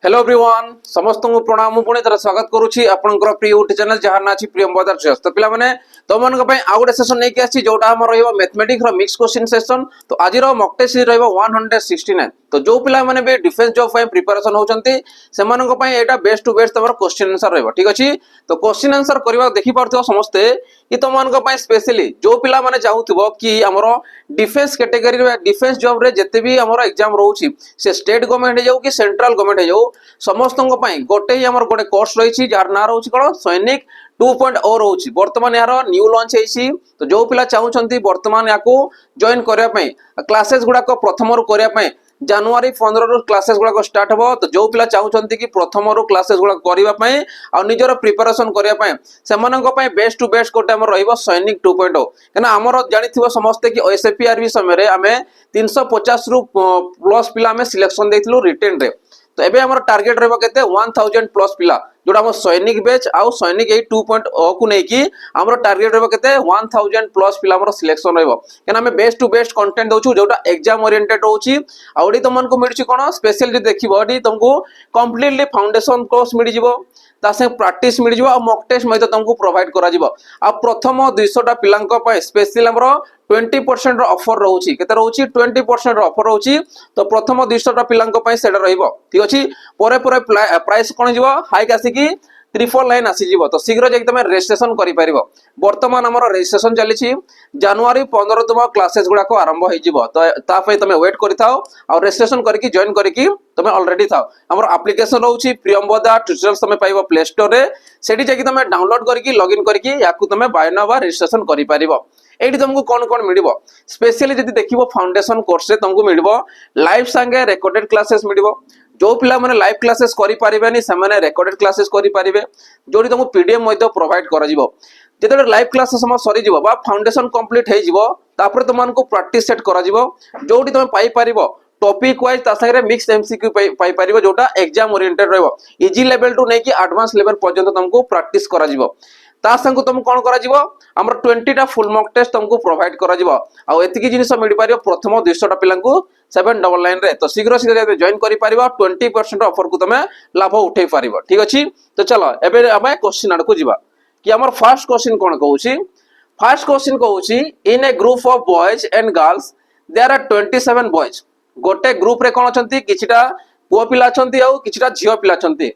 Hello everyone समस्त को प्रणाम मु पुणी तरह स्वागत करूची आपनकर प्रिय यूट्यूब चैनल जहार ना अछि प्रियम बदर चेस। तो पिला माने तमन को पय आ गुटे सेशन नै के आछि जोटा हमर रहइबो मैथमेटिक्स रो मिक्स क्वेश्चन सेशन। तो आज रो मॉक टेस्ट रहइबो 169। तो जो पिला माने बे डिफेंस जॉब पय प्रिपरेशन होचंती सेमान को पय एटा बेस्ट टू बेस्ट तमर क्वेश्चन आंसर रहइबो। ठीक अछि तो क्वेश्चन आंसर करबा देखि परथो समस्त कि तमन को पय स्पेशली जो पिला माने चाहुथिबो कि हमरो डिफेंस कैटेगरी रे डिफेंस जॉब रे जते भी हमरो एग्जाम रहउची से स्टेट गवर्नमेंट जाऊ कि सेंट्रल गवर्नमेंट जाऊ समस्त गोटे ही हमर गोटे कोर्स रही जार ना रोची कोन सैनिक 2.0 रोची वर्तमान यार न्यू लॉन्च हेसी। तो जो पिला चाहुचंती वर्तमान याकू जॉइन करिया पय क्लासेस गुडा को प्रथम रु करिया पय जनवरी 15 रु क्लासेस गुडा स्टार्ट हो। तो जो पिला चाहुचंती कि प्रथम रु क्लासेस गुडा करिया पय आ निजर प्रिपरेशन करिया पय सेमानन को पय बेस्ट टू बेस्ट कोटे हमर रहइबो सैनिक 2.0 कना हमर जानिथिबो समस्त कि एसएपीआरबी समय रे हमें 350 रु प्लस पिला में सिलेक्शन देथिलु रिटेन रे। तो एबे हमर टारगेट रहबो केते 1000 प्लस पिला जोटा हम सैनिक बैच आउ सैनिक 2.0 को नै कि हमर टारगेट रहबो केते 1000 प्लस पिला हमर सिलेक्शन रहबो केना हमें बेस्ट टू बेस्ट कंटेंट दोछु जोटा एग्जाम ओरिएंटेड होची। आउडी तमन को मिलची कोन स्पेशल जे देखिबो डी तुमको कंप्लीटली फाउंडेशन कोर्स मिल जिवो ता से प्रैक्टिस मिल जिवो आ मॉक टेस्ट मै तो तुमको प्रोवाइड करा जिवो। आ प्रथम 200 टा पिलांको पय स्पेशल हमर 20% रो ऑफर रहउची केते रहउची 20% रो ऑफर रहउची। तो प्रथम 200 टा पिलांको पय सेडा रहइबो ठीक अछि परे परे प्राइस कोन जिवो हाइक आसी कि 349 आसी जिवो। तो शीघ्र जे तमे रजिस्ट्रेशन करि परिबो वर्तमान हमर रजिस्ट्रेशन चली छी जनवरी 15 तुम क्लासेस गुडा को आरंभ होई जिवो। तो ता पय तमे वेट करिथाओ और रजिस्ट्रेशन करके जॉइन करके तमे ऑलरेडी थाओ हमर एप्लीकेशन रहउची प्रियमवदा ट्यूटोरियल्स तमे पाइबो प्ले स्टोर रे सेठी जाकी तमे डाउनलोड करके लॉगिन करके याकू तमे बाय नाउ बा रजिस्ट्रेशन करि परिबो। एठी तुमको कौन कौन मिलिबो स्पेशली जदी देखिबो फाउंडेशन कोर्स रे तुमको मिलिबो लाइव संगे रिकॉर्डेड क्लासेस मिलिबो जो पिला माने लाइव क्लासेस करि परिबेनी से माने रिकॉर्डेड क्लासेस करि परिबे जोडी तुमको पीडीएफ मध्ये प्रोवाइड करा जिवो। जेते लाइव क्लासेस हम सरी जिवो बा फाउंडेशन कंप्लीट हे जिवो तापर तुमन को प्रैक्टिस सेट करा जिवो जोडी तुम पाई परिबो टॉपिक वाइज ता संगे मिक्स एमसीक्यू पाई परिबो जोटा एग्जाम ओरिएंटेड रहबो इजी लेवल टू नै कि एडवांस लेवल पर्यंत तुमको प्रैक्टिस करा जिवो। ता संग तुम कोन करा जिवो हमर 20 टा फुल मॉक टेस्ट तुमको प्रोवाइड करा जिवो आ एतिकी जिनिस मिल पारियो प्रथम 200 टा पिलांकू 799 रे। तो शीघ्र शीघ्र जॉइन करि परिबो 20% ऑफर को तुमे लाभ उठै परिबो ठीक अछि। तो चलो एबे हमें क्वेश्चन आड़ को जिबा कि हमर फर्स्ट क्वेश्चन कोन कहूची। फर्स्ट क्वेश्चन कहूची in a group of boys and girls there are 27 boys गोटे ग्रुप रे कोन अछंती किछिटा पुओ पिला अछंती आ किछिटा झियो पिला अछंती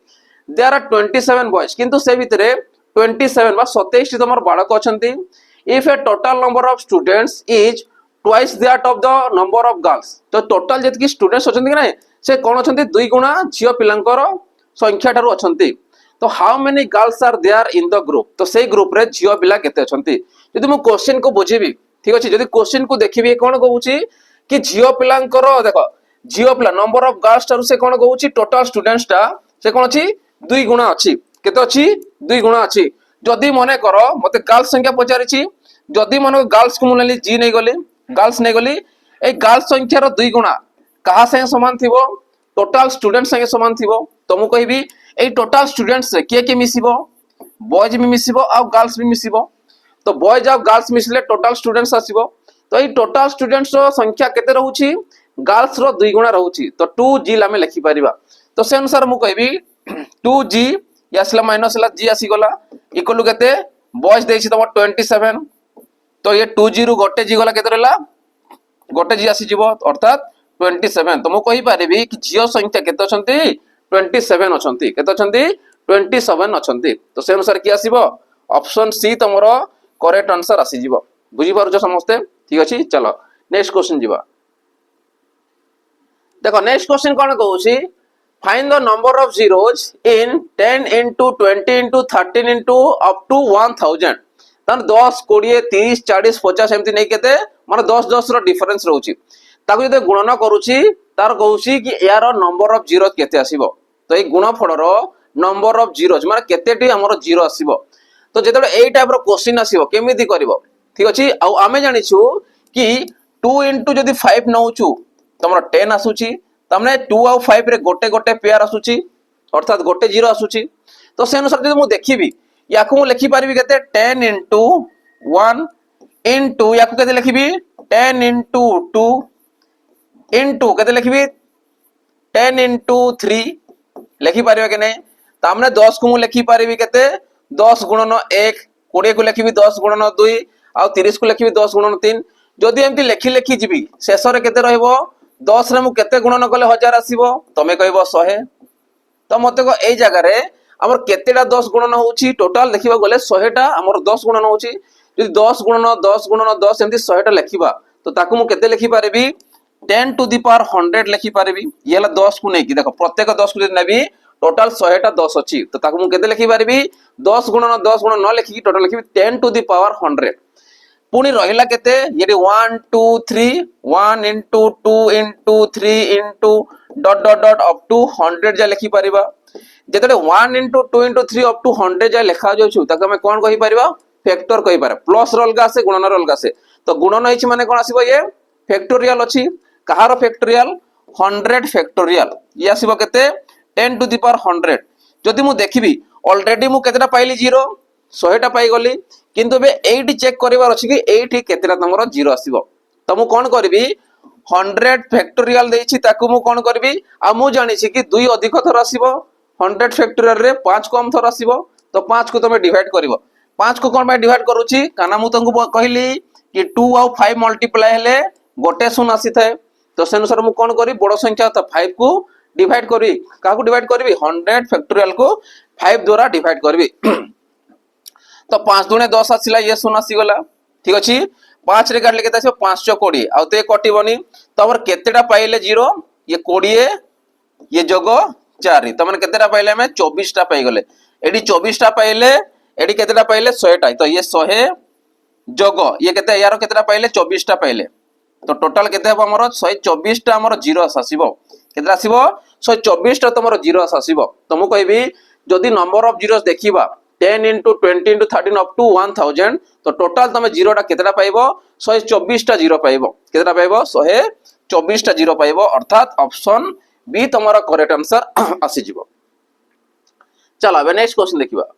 देयर आर 27 बॉयज किंतु से भितरे 27 बा 27 तमर बालक अछंती if a total number of students is twice that of the number of girls. तो टोटल जति स्टूडेंट्स अछंती कि नै से कोन अछंती दुई गुणा झियो पिलांकर संख्या थारु अछंती। तो how many girls are there in the group तो से ग्रुप रे झियो पिला केते अछंती जदि मु क्वेश्चन को बुझिबी ठीक अछि जदि क्वेश्चन को देखिबी कोन कहूची कि झियो पिलांकर देखो झियो पिला नंबर ऑफ गर्ल्स थारु से कोन कहूची टोटल स्टूडेंट्स ता से कोन अछि दुई गुणा अछि केते अछि दुई गुणा अछि। जदि मने करो मते गर्ल्स संख्या पचारिछि जदि मने गर्ल्स को मुनेली जी नै गली गर्ल्स नै गली ए गर्ल्स संख्या रो दुई गुणा कहा संगे समान थिबो टोटल स्टूडेंट संगे समान थिबो। तो मु कहिबी ए टोटल स्टूडेंट्स के के मिसिबो बॉयज भी मिसिबो आ गर्ल्स भी मिसिबो। तो बॉयज आ गर्ल्स मिसले टोटल स्टूडेंट्स आसीबो। तो ए टोटल स्टूडेंट्स रो संख्या केते रहउछि गर्ल्स रो दुई गुणा रहउछि। तो 2g लामे लिखि परिबा। तो से अनुसार मु कहिबी 2g यासला माइनस ला g आसी गला इक्वल टू केते बॉयज देछि तम 27। तो ये 2g रु गोटे g गला केते रहला गोटे g आसी जिवो अर्थात 27। तो मु कहि परिबी कि जियो संख्या केते अछंती 27 अछंती केते अछंती 27 अछंती। तो से अनुसार की आसीबो ऑप्शन सी तमरो करेक्ट आंसर आसी जिवो बुझी पारछ समस्ते ठीक अछि। चलो नेक्स्ट क्वेश्चन जिवो देखो नेक्स्ट क्वेश्चन कोन कहूची find the number of zeros in 10 into 20 into 13 into up to 1000 तन 10 20 30 40 50 एमती नै केते माने 10 10 रो डिफरेंस रहउची ताकू जदे गुणन करूची तार कहूची कि यार नंबर ऑफ जीरो केते आसीबो। तो ए गुणफल रो नंबर ऑफ जीरोज माने केतेटी हमर जीरो आसीबो। तो जेतबे एई टाइप रो क्वेश्चन आसीबो केमिति करबो ठीक अछि। आ आमे जानिछु कि 2 into जदि 5 नउचू तमरो 10 आसुची तमने 2 और 5 रे गोटे गोटे पेयर आसुची अर्थात गोटे जीरो आसुची। तो से अनुसार जदि मु देखिबी याकू मु लिखि परिबी केते 10 into 1 into याकू केते लिखिबी 10 into 2 into केते लिखिबी 10 into 3 लिखि पारिबा कि नहीं तामने 10 को मु लिखि पारिबी केते 10 गुणन 1 20 को लिखिबी 10 गुणन 2 आ 30 को लिखिबी 10 गुणन 3 जदि एमती लिखि लिखि जिबी शेष रे केते रहइबो 10 रे मु केते गुणन कले 1000 आसीबो तमे कहबो 100 तो मते को एई जगह रे हमर केतेटा 10 गुणन होउची टोटल देखिबा गले 100 टा हमर 10 गुणन होउची जदि 10 गुणन 10 गुणन 10 एमती 100 टा लिखिबा तो ताकू मु केते लिखि पारिबी 10 टू द पावर 100 लिखि पारिबी ये हला 10 को नै कि देखो प्रत्येक 10 को नेबी टोटल 100 टा 10 अछि तो ताकू मु केते लिखि पारिबी 10 गुणन 10 गुणन न लिखि टोटल लिखिबी 10 टू द पावर 100 पुनी रहिला केते ये 1 2 3 1 into 2 into 3 into dot dot dot up to 100 जा लिखि परिबा जेतडे 1 into 2 into 3 up to 100 जा लिखा जाउ छु ताके हम कोन कहि परिबा फैक्टर कहि पारे प्लस रोल गा से गुणन रोल गा से तो गुणन हिच माने कोन आसीबो ये फैक्टोरियल अछि कहार फैक्टोरियल 100 फैक्टोरियल ये आसीबो केते 10 टू द पावर 100 जदि मु देखिबी ऑलरेडी मु केतेटा पाइली 0 100 टा पाई गली किंतु बे 8 चेक करिवार अछि कि 8 केतेटा तमरो 0 आसीबो तो मु कोन करबी 100 फैक्टोरियल देछि ताकू मु कोन करबी आ मु जानि छि कि 2 अधिक थर आसीबो 100 फैक्टोरियल रे 5 कम थर आसीबो तो 5 को तमे डिवाइड करिवो 5 को कोन बाय डिवाइड करूछि काना मु तंगु कहली कि 2 और 5 मल्टीप्लाई हेले गोटे शून आसी थाए तो से अनुसार मु कोन करी बड़ संख्या तो 5 को डिवाइड करी का को डिवाइड करबी 100 फैक्टोरियल को 5 द्वारा डिवाइड करबी तो 5 दुने 10 आसिला ये शून आसी गला ठीक अछि 5 रे काटले केते आसीबो 5 20 आ तो कटिबनी तो हमर केतेटा पाइले 0 ये 20 ये जोगो 4 तो माने केतेटा पाइले हमें 24 टा पाई गले एडी 24 टा पाइले एडी केतेटा पाइले 100 टा तो ये 100 जोगो ये केते यार केतेटा पाइले 24 टा पाइले तो टोटल केते हबो हमर 124 टा हमर 0 आसीबो केतेटा आसीबो 124 टा तमरो 0 आसीबो तो मु कहबी जदी नंबर ऑफ जीरोस देखिबा 10 into 20 into 13 up to 1000 तो टोटल तमे 0 टा केतेटा पाइबो 124 टा 0 पाइबो केतेटा पाइबो 124 टा 0 पाइबो अर्थात ऑप्शन बी तमरो करेक्ट आंसर आसी जिवो चलो अब नेक्स्ट क्वेश्चन देखिबा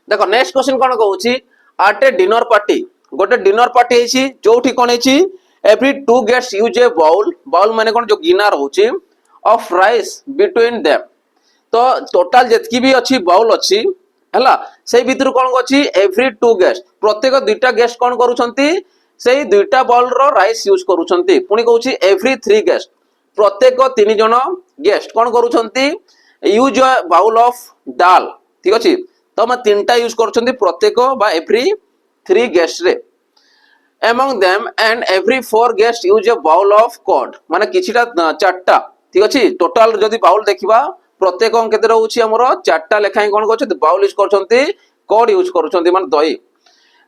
देखो नेक्स्ट क्वेश्चन कोन कहउची एट ए डिनर पार्टी गोटे डिनर पार्टी हेची जोठी कोन हेची एवरी टू गेट्स यूज ए बाउल बाउल माने कोन जो गिना रहउची ऑफ राइस बिटवीन देम तो टोटल जेतकी भी अछि बाउल अछि हला सेई भितर कोन अछि एवरी टू गेस्ट प्रत्येक दुईटा गेस्ट कोन करूछंती सेई दुईटा बाउल रो राइस यूज करूछंती पुनी कहउची एवरी थ्री गेस्ट प्रत्येक तीन जण गेस्ट कोन करूछंती use a bowl of dal ठीक अछि तो हम तीनटा यूज करूछंती प्रत्येक बा एवरी थ्री गेस्ट रे among them and every four guests use a bowl of curd माने किछिटा चारटा ठीक अछि टोटल जदी बाउल देखिबा प्रत्येक केते रहउची हमरो चारटा लेखाई कोन कहउछ बाउल यूज करछंती कर्ड यूज करछंती माने दही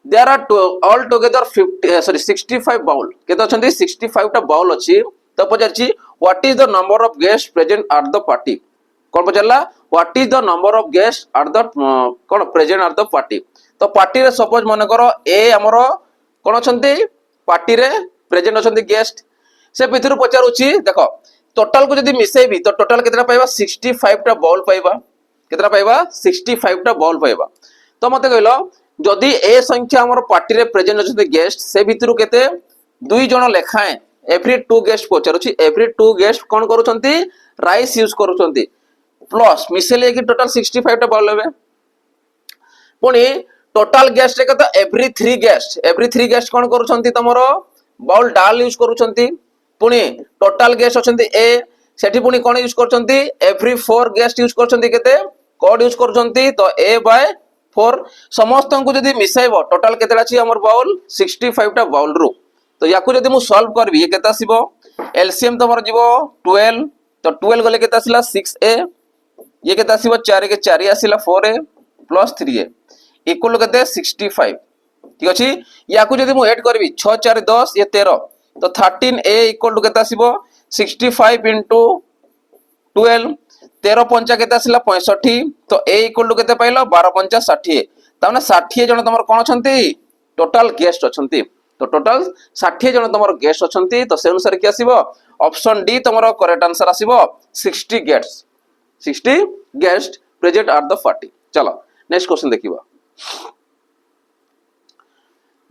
there are all together 65 bowl केते अछंती 65 टा बाउल अछि तो पचारची what is the number of guest present at the party कोन पचारला what is the number of guest at the कोन प्रेजेंट एट द पार्टी तो पार्टी रे सपोज माने करो ए हमरो कोन अछंती पार्टी रे प्रेजेंट अछंती गेस्ट से भितर पचारुची देखो टोटल को जदी मिसेबी तो टोटल केतना पाइबा 65 टा बाउल पाइबा केतना पाइबा 65 टा बाउल पाइबा तो मते कहलो जदी ए संख्या हमर पार्टी रे प्रेजेंट अछंती गेस्ट से भितर केते दुई जण लेखाए एवरी टू गेस्ट पचारुची एवरी टू गेस्ट कोन करूछंती राइस यूज करूछंती प्लस मिसेले कि टोटल 65 टा बाउल लेबे पुनी टोटल गेस्ट रे कत एवरी थ्री गेस्ट कोन करूछंती तमरो बाउल डाल यूज करूछंती पुनी टोटल गेस्ट अछंती ए सेठी पुनी कोन यूज करछंती एवरी फोर गेस्ट यूज करछंती केते कोड यूज करछंती तो ए बाय 4 समस्त को जदी मिसाइबो टोटल केतेला छी हमर बाउल 65 टा बाउल रो तो याकू जदी मु सॉल्व करबी ये केता आसीबो एलसीएम तमर जीवो 12 तो 12 गले केता आसीला 6a ये केता आसीबो 4 के 4 आसीला 4a प्लस 3a इक्वल केते 65 ठीक अछि याकू जदी मु ऐड करबी 6 4 10 ये 13 तो 13a इक्वल टू केता आसीबो 65 into 12 13 पंचा केते आसीला 65 तो a इक्वल टू केते पाइलो 12 पंचा 60 ताने 60 जण तमर कोन अछंती टोटल गेस्ट अछंती तो टोटल 60 जण तमर गेस्ट अछंती तो से अनुसार की आसीबो ऑप्शन डी तमर करेक्ट आंसर आसीबो 60 guest present at the party चलो नेक्स्ट क्वेश्चन देखिबा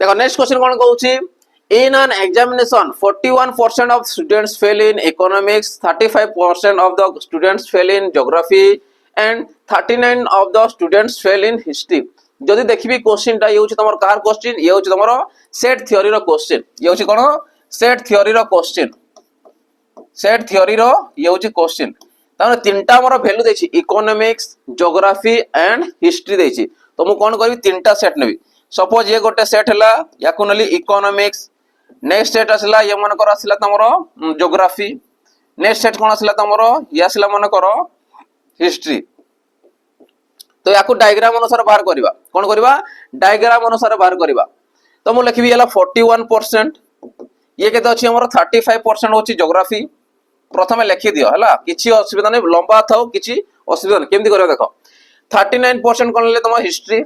देखो नेक्स्ट क्वेश्चन कोन कहउची in an examination 41% of students fail in economics 35% of the students fail in geography and 39 of the students fail in history. जदि देखिबी question टा ये होची तमर कार क्वेश्चन ये होची तमरो सेट थ्योरी रो क्वेश्चन ये होची कोन सेट थ्योरी रो क्वेश्चन सेट थ्योरी रो ये होची क्वेश्चन ताने तीनटा हमर वैल्यू देछि इकोनॉमिक्स ज्योग्राफी एंड हिस्ट्री देछि तो मु कोन करबी तीनटा सेट नेबी सपोज ये गोटे सेट हला याकु नली इकोनॉमिक्स नेक्स्ट सेट असला ये मन कर असला तमरो ज्योग्राफी नेक्स्ट सेट कोन असला तमरो ये असला मन करो हिस्ट्री तो याकु डायग्राम अनुसार बाहर करबा कोन करबा डायग्राम अनुसार बाहर करबा तो मु लिखबी हला 41% ये केते अछि हमर 35% होछि ज्योग्राफी प्रथमे लिखि दियो हला किछि असुविधा नै लंबा थाओ किछि असुविधा नै केमति करबा देखो 39% कोन ले तम हिस्ट्री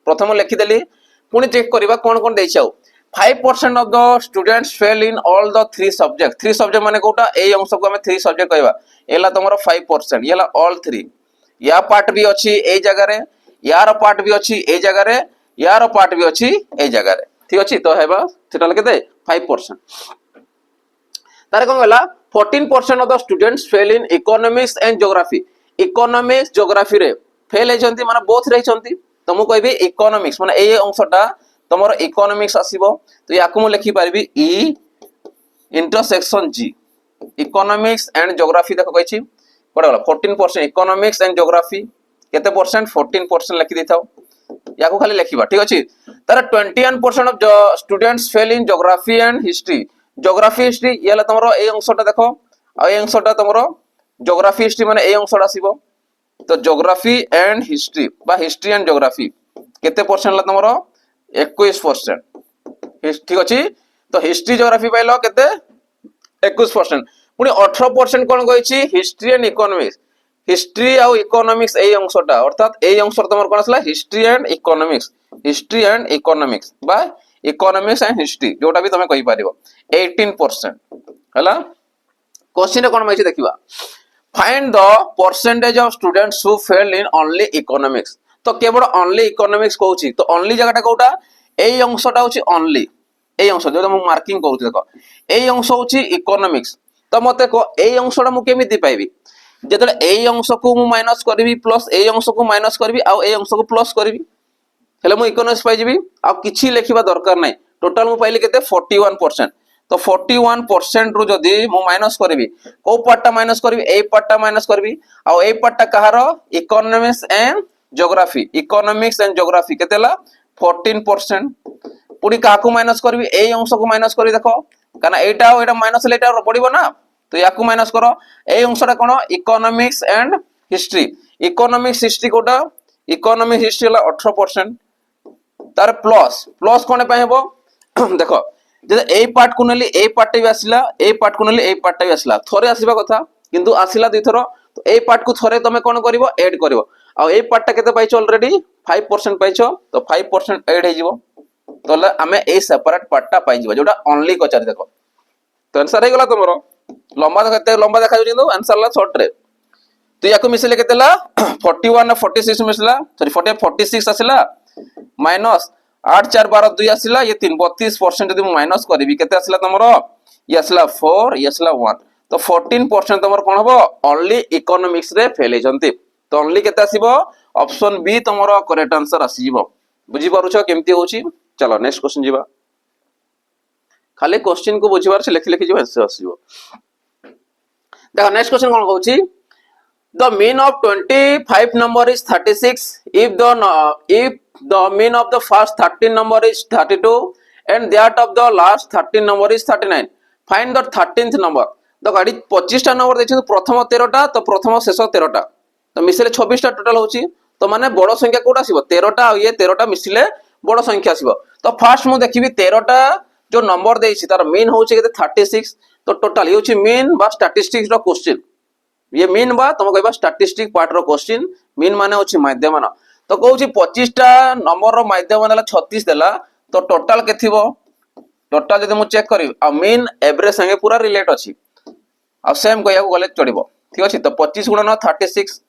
प्रथम लिखि देली पुनी चेक करबा कोन कोन देइ Chhau 5% of the students fail in all the 3 subject माने कोटा ए अंश को हमें 3 सब्जेक्ट कहबा एला तमरो 5% येला ऑल 3 या पार्ट भी अच्छी ए जगह रे यार पार्ट भी अच्छी ए जगह रे यार पार्ट भी अच्छी ए जगह रे ठीक अछि तो हेबा सेटा केते 5% तारे कोन गला 14% of the students fail in economics and geography रे फेल हेचंती माने बोथ रहिचंती तो मु कहबी इकोनॉमिक्स माने ए अंशटा तमरो इकोनॉमिक्स आसीबो तो याकु मु लिखि परबी ई इंटरसेक्शन जी इकोनॉमिक्स एंड ज्योग्राफी देखो कहछि कोडा 14% इकोनॉमिक्स एंड ज्योग्राफी केते परसेंट 14% लिखि देथाओ याकु खाली लिखिबा ठीक अछि तार 21% of students fail in geography and history येला तमरो ए अंशटा देखो आ ए अंशटा तमरो ज्योग्राफी हिस्ट्री माने ए अंशटा आसीबो तो ज्योग्राफी एंड हिस्ट्री बा हिस्ट्री एंड ज्योग्राफी केते परसेंट ला तमरो 21% ठीक अछि तो हिस्ट्री ज्योग्राफी पाइलो केते 21% पुनी 18% कोन कहछि हिस्ट्री एंड इकोनॉमिक्स हिस्ट्री आ इकोनॉमिक्स ए अंशटा अर्थात ए अंश तमर कोन असला हिस्ट्री एंड इकोनॉमिक्स बा इकोनॉमिक्स एंड हिस्ट्री जोटा भी तमे कहि पारिबो 18% हला क्वेश्चन कोन मैछि देखिबा find the percentage of students who fail in only economics तो केवल ओनली इकोनॉमिक्स कहछि तो ओनली जगहटा कोटा ए अंशटा होछि ओनली ए अंश जो हम मार्किंग करूछि देखो ए अंश होछि इकोनॉमिक्स तो मते को ए अंशटा मु केमिति पाइबी जेतले ए अंश को मु माइनस करबी प्लस ए अंश को माइनस करबी आ ए अंश को प्लस करबी हेले मु इकोनॉमिक्स पाइ जिबी आ किछि लेखिबा दरकार नै टोटल मु पाइली केते 41% तो 41% रु जदी मु माइनस करबी को पार्टटा माइनस करबी ए पार्टटा माइनस करबी आ ए पार्टटा कहारो इकोनॉमिक्स एंड ज्योग्राफी केतेला 14% पुडी काकू माइनस करबी ए अंश को माइनस करी देखो काना एटा माइनस लेटा पड़िबो ना तो याकू माइनस करो ए अंशटा कोन economics and history economics history कोटा इकोनॉमिक्स हिस्ट्री ला 18% तार प्लस कोन पे हेबो देखो जे ए पार्ट को नली ए पार्ट भी आसिला ए पार्ट को नली ए पार्ट भी आसिला थोरे आसीबा कथा किंतु आसिला दुई थरो तो ए पार्ट को थोरे तमे कोन करिवो ऐड करिवो आ ए पार्टटा केते पाइछो ऑलरेडी 5% पाइछो तो 5% ऐड हे जिवो तो हमें ए सेपरेट पार्टटा पाइ जिवो जोटा ओनली कचार देखो तो आंसर हे गला तमरो लंबा देखा जो आंसर ला शॉर्ट रे तो याको मिसले केतेला 41 ना 46 मिसला सॉरी 46 आसिला माइनस 8 4 12 2 आसिला ये 32% जदी माइनस करबी केते आसिला तमरो ये आसिला 4 ये आसिला 1 तो 14% तमरो कोन हबो ओनली इकोनॉमिक्स रे फेल हेजंती तो ओनली केते आसीबो ऑप्शन बी तमरो करेक्ट आंसर आसी जिवो बुझी पारुछो केमती होची चलो नेक्स्ट क्वेश्चन जीवा खाली क्वेश्चन को बुझिबार से लिखि जो आंसर आसीबो देखो नेक्स्ट क्वेश्चन कोन कहउची the mean of 25 number is 36 if the mean of the first 13 number is 32 and that of the last 13 number is 39 find the 13th number तो गाड़ी 25 टा नंबर देखि प्रथम 13 टा तो प्रथम शेष 13 टा तो मिसले 26 टा टोटल होची तो माने बड़ संख्या कोटा आसीबो 13 टा ये 13 टा मिसले बड़ संख्या आसीबो तो फर्स्ट मु देखिबी 13 टा जो नंबर देछि तार मीन होची केते 36 तो टोटल ये होची मीन बा स्टैटिस्टिक्स रो क्वेश्चन ये मीन बा तुम कहबा स्टैटिस्टिक पार्ट रो क्वेश्चन मीन माने होची माध्यमान तो कहउची 25 टा नंबर रो माध्यमान ला 36 देला तो टोटल केथिबो टोटल जदि मु चेक करी आ मीन एवरेज संगे पूरा रिलेट अछि आ सेम कहया को गले चढ़िबो ठीक अछि तो 25 गुणन 36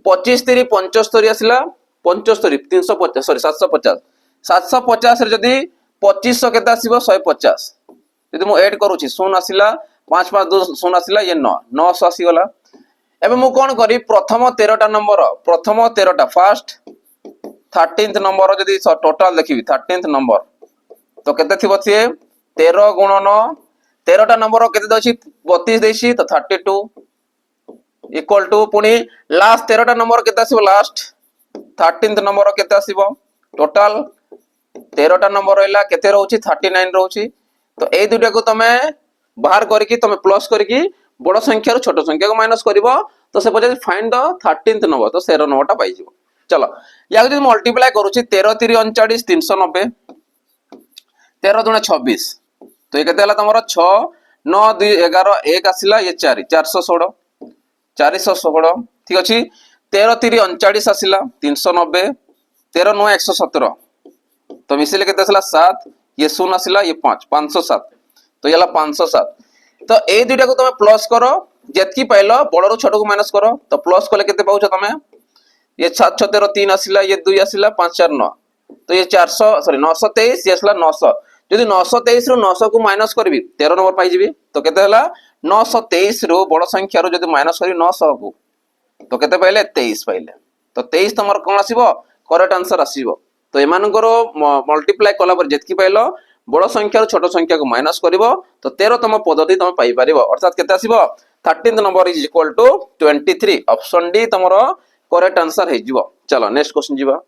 25 3 75 आसिला 75 350 सॉरी 750 रे जदि 2500 केते आसीबो 150 जदि मु ऐड करूची 0 आसिला 5 5 2 0 आसिला ये 9 900 आसी गला एबे मु कोन करी प्रथम 13टा नंबर प्रथम 13टा फर्स्ट 13th नंबर जदी टोटल देखिबी 13th नंबर तो केते थिबो सिए 13 गुणन 13टा नंबर केते दछि 32 देछि तो 32 इक्वल टू पुनी लास्ट 13टा नंबर केते आसीबो लास्ट 13th नंबर केते आसीबो टोटल 13टा नंबर रहला केते रहउची 39 रहउची तो ए दुटा को तमे बाहर करके तमे प्लस करके बड़ संख्या रो छोट संख्या को माइनस करबो तो से पजे फाइंड द 13th नंबर तो 13 नंबरटा पाई जिवो चलो या जदी मल्टीप्लाई करूची 13 3 39 390 13 दुना 26 तो ये केते हला तमरो 6 9 2 11 1 आसिला ये 4 416 416 ठीक अछि 13 3 39 आसिला 390 13 9 117 तो मिसिले केते आसिला 7 ये 0 आसिला ये 5 507 तो ये 507 तो ए दुटा को तमे प्लस करो जेतकी पाइलो बड़रो छोट को माइनस करो तो प्लस कले केते पाउछ तमे ये 7 6 13 3 आसिला ये 2 आसिला 5 4 9 तो ये 400 सॉरी 923 ये आसिला 900 जदी 923 रु 900 को माइनस करबी 13 नंबर पाई जिबी तो केते हला 923 रु बड़ संख्या रु जदी माइनस करी 900 को तो केते पाइले 23 पाइले तो 23 तमर कोन आसीबो करेक्ट आंसर आसीबो तो एमानकर मल्टीप्लाई कला पर जेतकी पाइलो बड़ संख्या छोट संख्या को माइनस करिवो तो 13तम पद्धति तुम पाई परिवो अर्थात केते आसीबो 13th number is equal to 23 option D तमरो करेक्ट आंसर हे जिवो चलो नेक्स्ट क्वेश्चन जिवो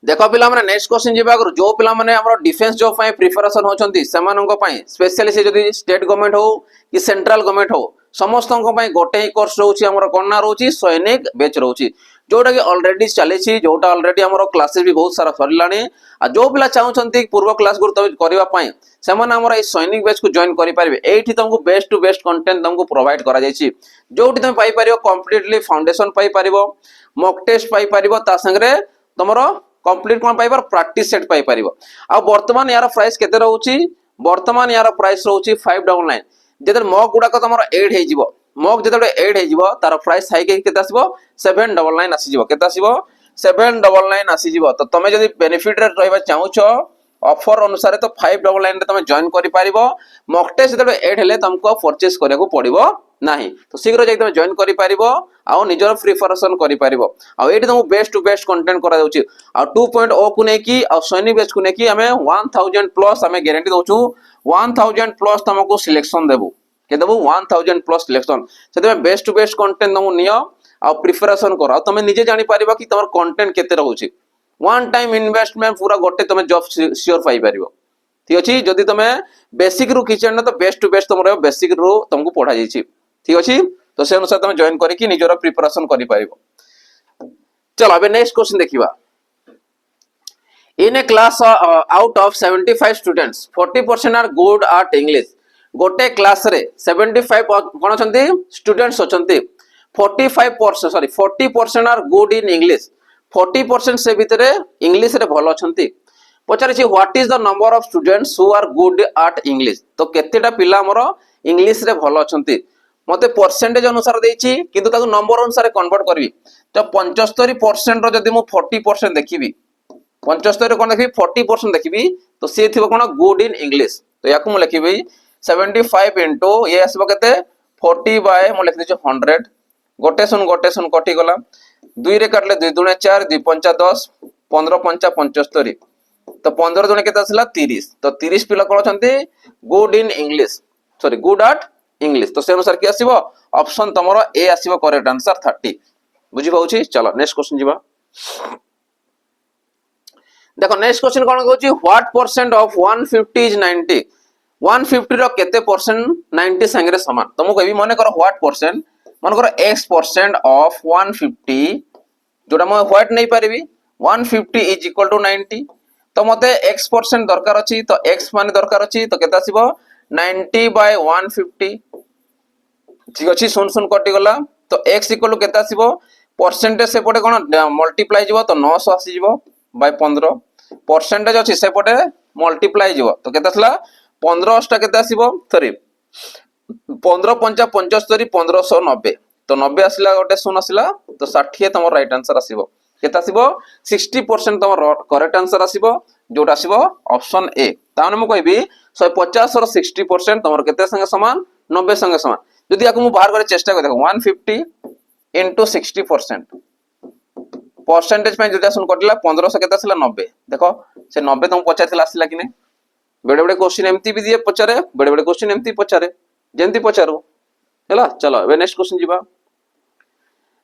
देखो पिला माने नेक्स्ट क्वेश्चन जिबा करू जो पिला माने हमरो डिफेंस जॉब पई प्रिपरेशन होचंती सेमानंको पई स्पेशली से जदी स्टेट गवर्नमेंट हो कि सेंट्रल गवर्नमेंट हो समस्तंको पई गोटे ही कोर्स रहउची हमरो कोन्ना रहउची सैनिक बैच रहउची जोटा कि ऑलरेडी चली जोटा ऑलरेडी हमरो क्लासेस भी बहुत सारा सरिलानी आ जो पिला चाहउचंती पूर्व क्लास गुरु तमे करबा पई सेमान हमरो ए सैनिक बैच को जॉइन करि पारिबे एठी तुमको बेस्ट टू बेस्ट कंटेंट तुमको प्रोवाइड करा जायछि जोटी तुम पाई परिबो कंप्लीटली फाउंडेशन पाई परिबो मॉक टेस्ट पाई परिबो ता संगरे तमरो कंप्लीट कोन पाइबार प्रैक्टिस सेट पाई परिबो आ वर्तमान यार प्राइस केते रहउची वर्तमान यार प्राइस रहउची 599 जेतर मॉक गुडा को तमरो ऐड हे जिवो मॉक जेते ऐड हे जिवो तार प्राइस हाई के केते आसीबो 799 आसी जिवो केते आसीबो 799 आसी जिवो तो तमे जदी बेनिफिट रे रहबा चाहूछो ऑफर अनुसार तो 599 रे तमे जॉइन करि पारिबो मॉक टेस्ट जेते ऐड हेले तुमको परचेस करिया को पड़िबो नाही तो शीघ्र जाई तमे जॉइन करि पारिबो आ निजर प्रिपरेशन करि पारिबो आ एठी तुमको बेस्ट टू बेस्ट कंटेंट करा जाउची आ 2.0 को ने की आ सैनिक बैच को ने की हमें 1000 प्लस हमें गारंटी दोछु 1000 प्लस तुमको सिलेक्शन देबो के देबो 1000 प्लस सिलेक्शन सेते बेस्ट टू बेस्ट कंटेंट तुम नियो आ प्रिपरेशन करो तमे निजे जानि पारिबो कि तमर कंटेंट केते रहउची वन टाइम इन्वेस्टमेंट पूरा गोटे तमे जॉब श्योर पाई पारिबो ठीक अछि जदी तमे बेसिक रु किचन तो बेस्ट टू बेस्ट तमरो बेसिक रु तुमको पढ़ा जाईची ठीक अछि तो से अनुसार तमे जॉइन करी कि निजर प्रिपरेशन करि पारिबो चलो अबे नेक्स्ट क्वेश्चन देखिबा in a class out of 75 students 40% are good at English गोटे क्लास रे 75 कोन अछंती स्टूडेंट्स अछंती 40% आर गुड इन इंग्लिश 40% से भितरे इंग्लिश रे भलो अछंती पचारे छी what is the number of students who are good at English तो केतेटा पिला हमरो इंग्लिश रे भलो अछंती मते परसेंटेज अनुसार देछि किंतु ताको नंबर अनुसार कन्वर्ट करबी तो 75% रो जदी मु 40% देखिबी 75 रो कोन देखिबी 40% देखिबी तो से थिबो कोन गुड इन इंग्लिश तो याकु मु लिखिबी 75 इनटू ये आसबो केते 40 बाय मु लिख देछि 100 गोटे सुन कटि गला 2 रे काटले 2 दुणे 4 2 पंचा 10 15 पंचा 75 तो 15 दुणे केते आसला 30 तो 30 पिला कोन छथि good in English sorry good at English तो से अनुसार की आसीबो ऑप्शन तमरो ए आसीबो करेक्ट आंसर 30 बुझी पाउछी चलो नेक्स्ट क्वेश्चन जीवा देखो नेक्स्ट क्वेश्चन कोन कहूची व्हाट परसेंट ऑफ 150 इज 90 150 रो केते परसेंट 90 संगे समान तुमको कहबी माने करो व्हाट परसेंट माने करो x% ऑफ 150 जोटा मैं व्हाट नहीं पारिबी 150 इज इक्वल टू 90 तो मते x% दरकार अछि तो x माने दरकार अछि तो केता आसीबो 90 बाय 150 ठीक अछि सुन कटि गला तो x इक्वल टू केता आसीबो परसेंटेज से पटे कोन मल्टीप्लाई जिवो तो 900 आसी जिवो बाय 15 परसेंटेज अछि से पटे मल्टीप्लाई जिवो तो केता आसला 15 टा केता आसीबो सॉरी 15 पंचा 75 1590 तो 90 आसला गोटे सुन आसला तो 60 तमर राइट आंसर आसीबो केता आसीबो 60% तमर करेक्ट आंसर आसीबो जोटा आसीबो ऑप्शन ए ताने मु कहबी 150 और 60% तमर केते संगे समान 90 संगे समान जदि याको मु बाहर करे चेष्टा कर देखो 150 into 60% परसेंटेज पे जदि आसन कटिला 1500 केते आसिला 90 देखो से 90 तुम पचार थिला आसिला कि नै बेडे बेडे क्वेश्चन एमती भी दिए पचारे बेडे बेडे क्वेश्चन एमती पचारे जेंती पचारो हैला चलो एबे नेक्स्ट क्वेश्चन जीवा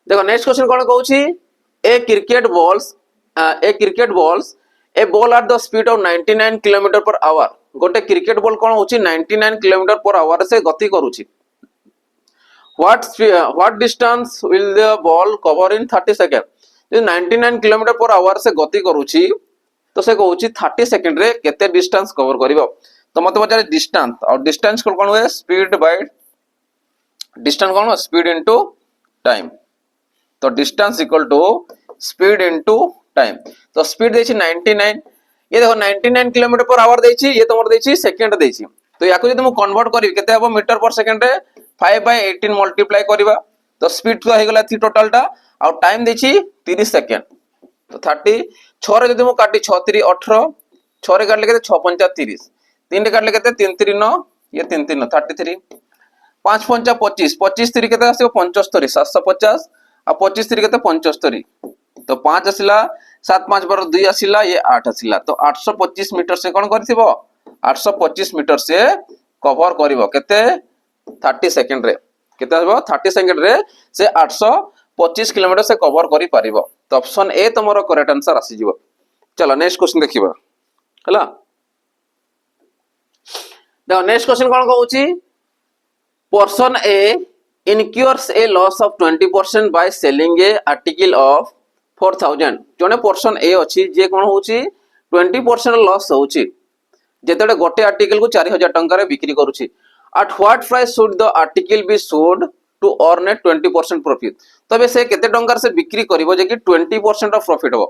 देखो नेक्स्ट क्वेश्चन कोन कहउची a cricket balls a ball at the speed of 99 kilometre per hour गोटे क्रिकेट बॉल कोन होची 99 किलोमीटर पर आवर से गति करूची what distance will the ball cover in 30 second J 99 kilometre per our से गति करूची तो से कहउची 30 सेकंड रे केते डिस्टेंस कवर करिवो तो मते पचारे डिस्टेंस और डिस्टेंस कोन होय स्पीड बाय डिस्टेंस कोन स्पीड इनटू टाइम तो distance equal to speed into time तो स्पीड देछि 99 ये देखो 99 किलोमीटर पर आवर देछि ये तमर देछि सेकंड देछि तो याको जदि मु कन्वर्ट करी केते हबो मीटर पर सेकंड रे 5/18 मल्टीप्लाई करबा तो स्पीड तो हे गेला थी टोटल टा और टाइम देछि 30 सेकंड तो 30 6 रे जदि मु काटी 6 3 18 6 रे काटले केते 6 5 30 3 रे काटले केते 3 3 9 ये 3 3 9 33 5 5 25 25 3 केते आसीबो 75 750 आ 25 3 केते 75 तो 5 आसिला 7 5 बार 2 आसिला ये 8 आसिला तो 825 मीटर से कोन करथिबो 825 मीटर से कवर करिवो केते 30 सेकंड रे केते आबो 30 सेकंड रे से 825 किलोमीटर से कवर करि पारिबो तो ऑप्शन ए तमरो करेक्ट आंसर आसी जिवो चलो नेक्स्ट क्वेश्चन देखिबा हला देखो नेक्स्ट क्वेश्चन कोन कहउची person a incurs a loss of 20% by selling a article of 4000 जने पर्सन ए अछि जे कोन होउची 20% लॉस होउची जेतेडे गोटे आर्टिकल को 4000 टंका रे बिक्री करूची at what price should the article be sold to earn a 20% profit तबे से केते टंका से बिक्री करिवो जे कि 20% ऑफ प्रॉफिट हो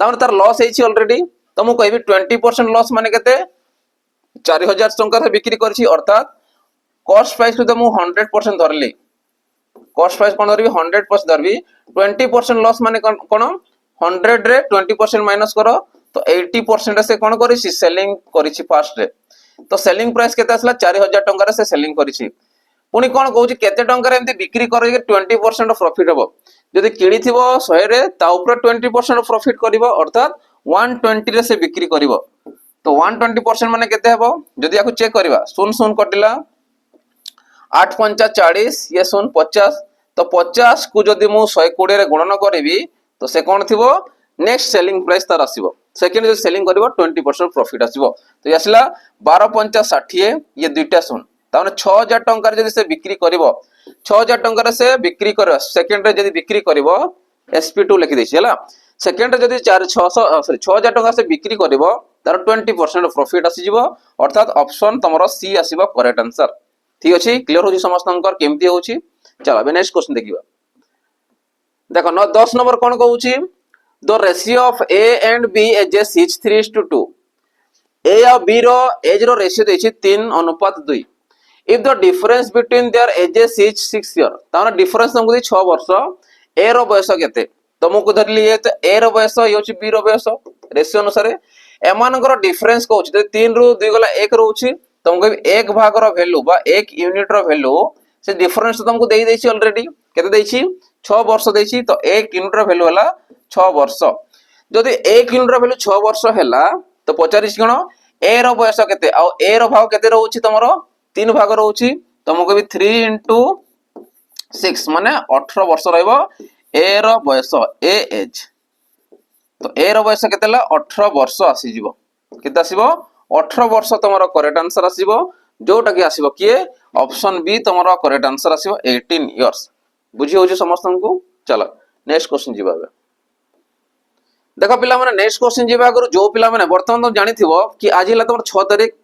तार तार लॉस हेछि ऑलरेडी तो मु कहबी 20% लॉस माने केते 4000 टंका से बिक्री करछि अर्थात कॉस्ट प्राइस को मु 100% धरली कॉस्ट प्राइस कोन धरबी 100% धरबी 20% लॉस माने कोन 100 रे 20% माइनस करो तो 80% से कोन करिछि सेलिंग करिछि फास्ट रे तो सेलिंग प्राइस केते असला 4000 टंका रे से सेलिंग करिछि पुनी कोन कहउछि केते टंका रे एमति बिक्री करै कि 20% ऑफ प्रॉफिट हबो जदि किणी थिबो 100 रे ता ऊपर 20% ऑफ प्रॉफिट करिवो अर्थात 120 रे से बिक्री करिवो तो 120% माने केते हबो जदि याकु चेक करबा सुन सुन कटिला 8 5 40 ये सुन 50 तो 50 को जदि मु 120 रे गुणन करबी तो से कोन थिबो नेक्स्ट सेलिंग प्राइस तार आसीबो सेकंड जो सेलिंग करबो 20% प्रॉफिट आसीबो तो यासला 12 5 60 ये दुईटा सुन ताने 6000 टंका रे जदि से बिक्री करबो 6000 टंका रे से बिक्री करबो सेकंड रे जदि बिक्री करबो SP2 लिखि दैछि हला सेकंड रे जदि 6000 टंका से बिक्री करबो तार 20% प्रॉफिट आसीजिवो अर्थात ऑप्शन तमरो सी आसीबो करेक्ट आंसर ठीक अछि क्लियर होछि समस्तनकर केमती होछि चलो अब नेक्स्ट क्वेश्चन देखिबा देखो 10 नंबर कोन कहउछि the ratio of A and B ages is 3:2 A और बी रो एज रो रेशियो दैछि 3:2 if the difference between their ages is 6 year ताना डिफरेंस हमकु 6 वर्ष ए रो बयस केते तुमको धरली ए तो ए रो बयस योछि बी रो बयस रेशियो अनुसार एमानकर डिफरेंस कहउछि 3 रु 2 गला 1 रहउछि तुमको 1 भाग रो वैल्यू बा 1 यूनिट रो वैल्यू से डिफरेंस तुमको देई दैछि ऑलरेडी केते दैछि 6 वर्ष दैछि तो 1 यूनिट रो वैल्यू हला 6 वर्ष जदि 1 यूनिट रो वैल्यू 6 वर्ष हला तो पचारिस गण ए रो बयस केते आ ए रो भाग केते रहउछि तमरो 3 भाग रहउछि तुमको भी 3 * 6 माने 18 वर्ष रहइबो ए रो बयस ए एज तो ए रो बयस केते हला 18 वर्ष आसी जिवो केते आसीबो 18 वर्ष तमरो करेक्ट आंसर आसीबो जोटा कि आसीबो किए ऑप्शन बी तमरो करेक्ट आंसर आसीबो 18 इयर्स बुझी होछि समस्त को चलो नेक्स्ट क्वेश्चन जीवा देखो पिला माने नेक्स्ट क्वेश्चन जीवा करू जो पिला माने वर्तमान तुम जानि थिबो कि आज हला तमर 6 तारीख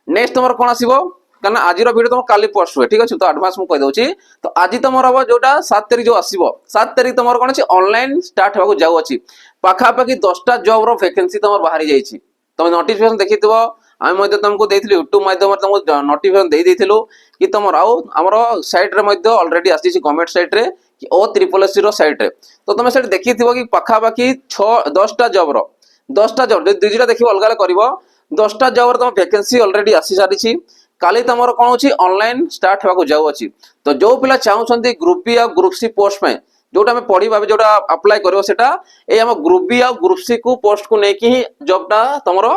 नेक्स्ट तमर कोन आसीबो कना आज रो वीडियो तम काली पोस्ट हुए ठीक अछि तो एडवांस मु कहि दोछि तो आज तमर हबो जोटा 7 तारीख जो आसीबो 7 तारीख तमर कोन अछि ऑनलाइन स्टार्ट होबो जाउ अछि पाखा पाखी 10टा जॉब रो वैकेंसी तमर बाहरी जाइछि तुम नोटिफिकेशन देखिथिबो आमे मध्ये तुमको देथिलु YouTube माध्यम रे तुमको नोटिफिकेशन देई देथिलु कि तुम राउ हमरो साइट रे मध्ये ऑलरेडी आसी छि गवर्नमेंट साइट रे कि ओ ट्रिपल रो साइट रे तो तुम सेट देखिथिबो कि पाखा पाखी 10टा जॉब रो 10टा जॉब दुईटा देखिबो अलगा अलग करबो 10टा जॉब रो तुम वैकेंसी ऑलरेडी आसी सारी छि काली तमर कौन होची ऑनलाइन स्टार्ट होगा जाऊ अछि। तो जो पिला चाहउछंती ग्रुप बी और ग्रुप सी पोस्ट में जोटा हमें पढ़ी भाबे जोटा अप्लाई करियो सेटा ए हम ग्रुप बी और ग्रुप सी को पोस्ट को नेकी ही जॉबटा तमरो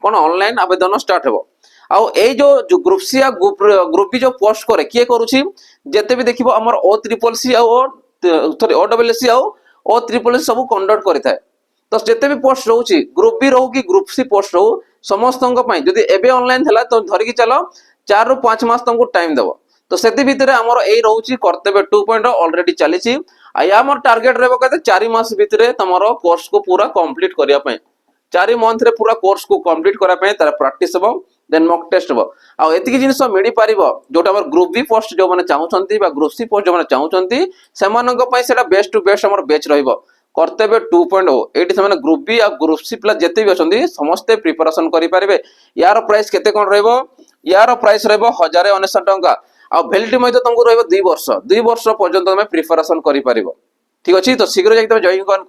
कोन ऑनलाइन आवेदन स्टार्ट हेबो। आउ ए जो ग्रुप सी या ग्रुप बी जो पोस्ट करे किए करूची जेते भी देखिबो हमर ओ ट्रिपल सी आ सॉरी ओ डबल सी आ ओ ट्रिपल सी सब कंडक्ट करिथाय। तो जेते भी पोस्ट रहउची ग्रुप बी रहू कि ग्रुप सी पोस्ट रहू समस्तଙ୍କ ପାଇଁ ଯଦି ଏବେ ଅନଲାइन ହେଲା ତ ଧରିକି ଚାଲ 4 ରୁ 5 ମାସ ତमको टाइम देबो। तो सेति भितरे हमर एई रहउची कर्तव्य 2.0 ऑलरेडी चलीची आ या हमर टारगेट रहबो कहते 4 मास भितरे तमरो कोर्स को पूरा कंप्लीट करिया पय 4 मंथ रे पूरा कोर्स को कंप्लीट करा पय तार प्रैक्टिस हेबो देन मॉक टेस्ट हेबो। आ एतिकी जिनिस मिली पारिबो जोटा हमर ग्रुप बी पोस्ट जो माने चाहउछंती बा ग्रुप सी पोस्ट जो माने चाहउछंती सेमानଙ୍କ ପାଇଁ सेटा बेस्ट टू बेस्ट हमर बैच रहइबो कर्तव्य 2.0 एटी से ग्रुप बी और ग्रुप सी प्लस जिते भी अच्छा समस्ते प्रिपरेशन करें। यार प्राइस केते कौन रहिबो यार प्राइस रहिबो 1099 टंका आ वैलिडिटी मध्ये तुमको रहिबो 2 वर्ष पर्यंत तुम प्रिपरेशन करि परिबो। ठीक अछि तो शीघ्र जाई तुम